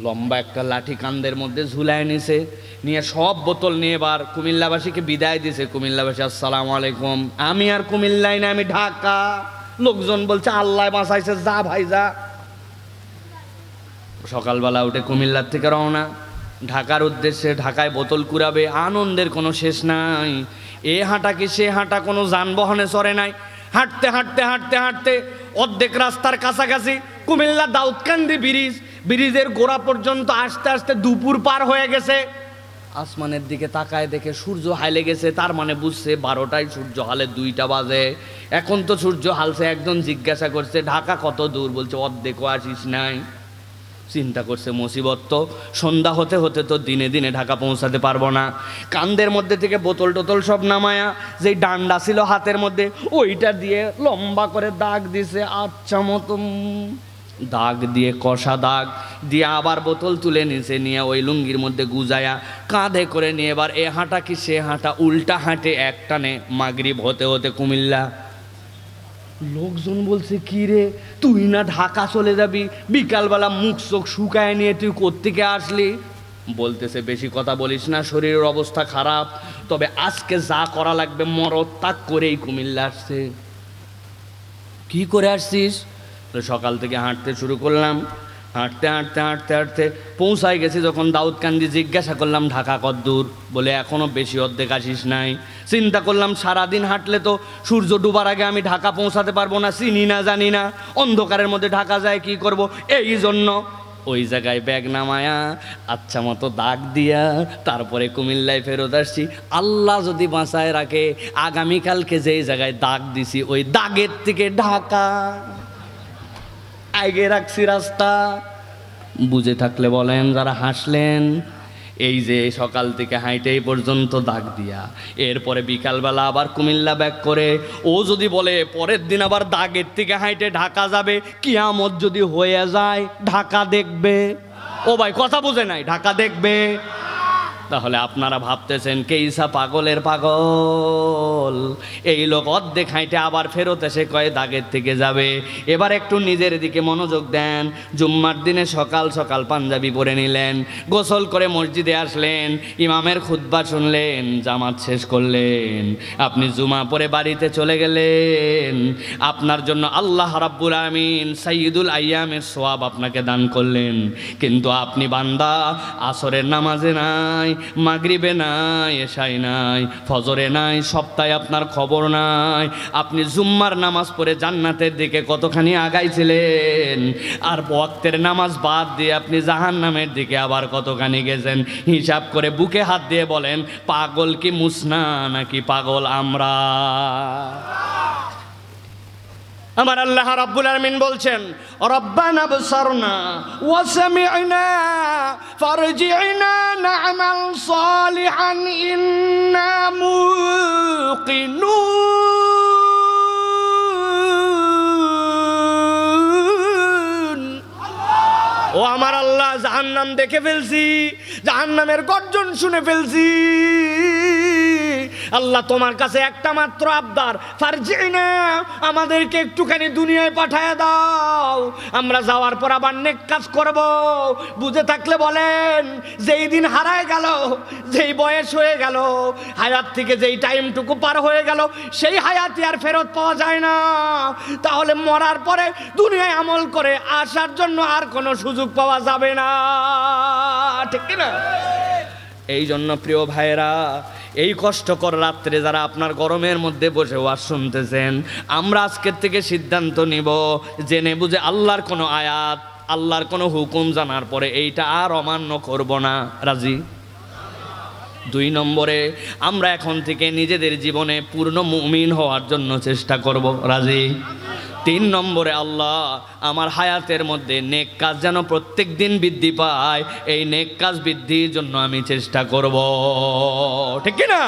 লম্বা একটা লাঠি কান্দের মধ্যে ঝুলায় নিছে, নিয়ে সব বোতল নিয়ে এবার কুমিল্লাবাসীকে বিদায় দিছে। কুমিল্লাবাসী, আসসালামু আলাইকুম, আমি আর কুমিল্লায় না, আমি ঢাকা। লোকজন বলছে আল্লাহ বাঁচাইছে, যা ভাই যা। সকালবেলা উঠে কুমিল্লার থেকে রওনা, ঢাকার উদ্দেশ্যে। ঢাকায় বোতল কুড়াবে, আনন্দের কোনো শেষ নাই। এ হাঁটা কি সে হাঁটা, কোনো যানবাহনে চড়ে নাই। হাঁটতে হাঁটতে হাঁটতে হাঁটতে অর্ধেক রাস্তার কাছাকাছি কুমিল্লা দাউদকান্দি ব্রিজ, ব্রিজের গোড়া পর্যন্ত আসতে আসতে দুপুর পার হয়ে গেছে। আসমানের দিকে তাকায় দেখে সূর্য হাইলে গেছে, তার মানে বুঝছে 12টায় সূর্য হালে 2টা বাজে। এখন তো সূর্য হালছে। একজন জিজ্ঞাসা করছে, ঢাকা কত দূর? বলছে অর্ধেকও আসিস নাই। চিন্তা করছে, মুসিবত তো, সন্ধ্যা হতে হতে তো দিনে দিনে ঢাকা পৌঁছাতে পারবো না। কান্দের মধ্যে থেকে বোতল টোতল সব নামায়া, যেই ডান্ডা ছিল হাতের মধ্যে, ওইটা দিয়ে লম্বা করে দাগ দিছে, আচ্ছা মতন দাগ দিয়ে, কষা দাগ দিয়ে আবার বোতল তুলে নিছে, নিয়ে ওই লুঙ্গির মধ্যে গুজায়া কাঁধে করে নিয়ে এবার এ হাঁটা কি সে হাঁটা, উল্টা হাঁটে একটানে মাগরিব হতে হতে কুমিল্লা। লোকজন বলছে, কি রে, তুই না ঢাকা চলে যাবি? বিকালবেলা মুখ চোখ শুকায় নিয়ে তুই কোত্থেকে আসলি? বলতেছে বেশি কথা বলিস না, শরীরের অবস্থা খারাপ, তবে আজকে যা করা লাগবে মরদ তাক করেই কুমিল্লা আসছে। কি করে আসছিস? সকাল থেকে হাঁটতে শুরু করলাম, হাঁটতে হাঁটতে হাঁটতে হাঁটতে পৌঁছায় গেছি যখন দাউদকান্দি। জিজ্ঞাসা করলাম ঢাকা কদ্দূর? বলে এখনও বেশি, অর্ধেক আসিস নাই। চিন্তা করলাম সারাদিন হাঁটলে তো সূর্য ডুবার আগে আমি ঢাকা পৌঁছাতে পারবো না, চিনি না জানি না, অন্ধকারের মধ্যে ঢাকা যায় কি করব। এই জন্য ওই জায়গায় ব্যাগ নামায়া আচ্ছা মতো দাগ দিয়া তারপরে কুমিল্লায় ফেরত আসছি। আল্লাহ যদি বাঁচায় রাখে আগামীকালকে যেই জায়গায় দাগ দিছি ওই দাগের থেকে ঢাকা আগে রাখছি রাস্তা। বুঝে থাকলে বলেন, যারা হাসলেন। এই যে সকাল থেকে হাইটে এই পর্যন্ত দাগ দিয়া, এরপরে বিকালবেলা আবার কুমিল্লা ব্যাক করে, ও যদি বলে পরের দিন আবার দাগের থেকে হাইটে ঢাকা যাবে, কিয়ামত যদি হয়ে যায় ঢাকা দেখবে। ও ভাই কথা বুঝে নাই, ঢাকা দেখবে। তাহলে আপনারা ভাবতেছেন কেইসা পাগলের পাগল, এই লোক অর্ধেক হাইটে আবার ফেরত এসে কয়ে দাগের থেকে যাবে। এবার একটু নিজের দিকে মনোযোগ দেন। জুম্মার দিনে সকাল সকাল পাঞ্জাবি পরে নিলেন, গোসল করে মসজিদে আসলেন, ইমামের খুতবা শুনলেন, জামাত শেষ করলেন, আপনি জুমা পরে বাড়িতে চলে গেলেন। আপনার জন্য আল্লাহ রাব্বুল আমিন সাইয়্যিদুল আইয়ামের সওয়াব আপনাকে দান করলেন। কিন্তু আপনি বান্দা আসরের নামাজে নাই, মাগরিবে নাই, এশায় নাই, ফজরে নাই, সপ্তাহে আপনার খবর নাই। আপনি জুম্মার নামাজ পড়ে জান্নাতের দিকে কতখানি আগাইছিলেন, আর ওয়াক্তের নামাজ বাদ দিয়ে আপনি জাহান্নামের দিকে আবার কতখানি গেছেন। হিসাব করে বুকে হাত দিয়ে বলেন, পাগল কি মুসনা নাকি পাগল আমরা? আমার আল্লাহ রাব্বুল আলামিন বলছেন, রব্বানা বসারনা ওয়া সামি'না ফারজি'না না'মাল সালিহান ইন্না মুকিনুন। ও আমার আল্লাহ, জাহান্নাম দেখে ফেলছি, জাহান্নামের গর্জন শুনে ফেলছি। আল্লাহ তোমার কাছে একটা মাত্র আবদার, ফারজি'না, আমাদেরকে একটুখানি দুনিয়ায় পাঠায়া দাও, আমরা যাওয়ার পর আবার নেক কাজ করব। বুঝে থাকলে বলেন, যেই দিন হারায় গেল, যেই বয়স হয়ে গেল, হায়াত থেকে যেই টাইমটুকু পার হয়ে গেল, সেই হায়াতই আর ফেরত পাওয়া যায় না। তাহলে মরার পরে দুনিয়ায় আমল করে আসার জন্য আর কোনো সুযোগ পাওয়া যাবে না, ঠিক কি না? এই জন্য প্রিয় ভাইরা, এই কষ্টকর রাত্রে যারা আপনার গরমের মধ্যে বসে ওয়াজ শুনতেছেন, আমরা আজকের থেকে সিদ্ধান্ত নিব, জেনে বুঝে আল্লাহর কোনো আয়াত, আল্লাহর কোনো হুকুম জানার পরে এইটা আর অমান্য করব না। রাজি? 2 নম্বরে, আমরা এখন থেকে নিজেদের জীবনে পূর্ণ মুমিন হওয়ার জন্য চেষ্টা করব। রাজি? 3 নম্বরে, আল্লাহ আমার হায়াতের মধ্যে নেক কাজ যেন প্রত্যেক দিন বৃদ্ধি পায়, এই নেক কাজ বৃদ্ধির জন্য আমি চেষ্টা করব, ঠিক কি না?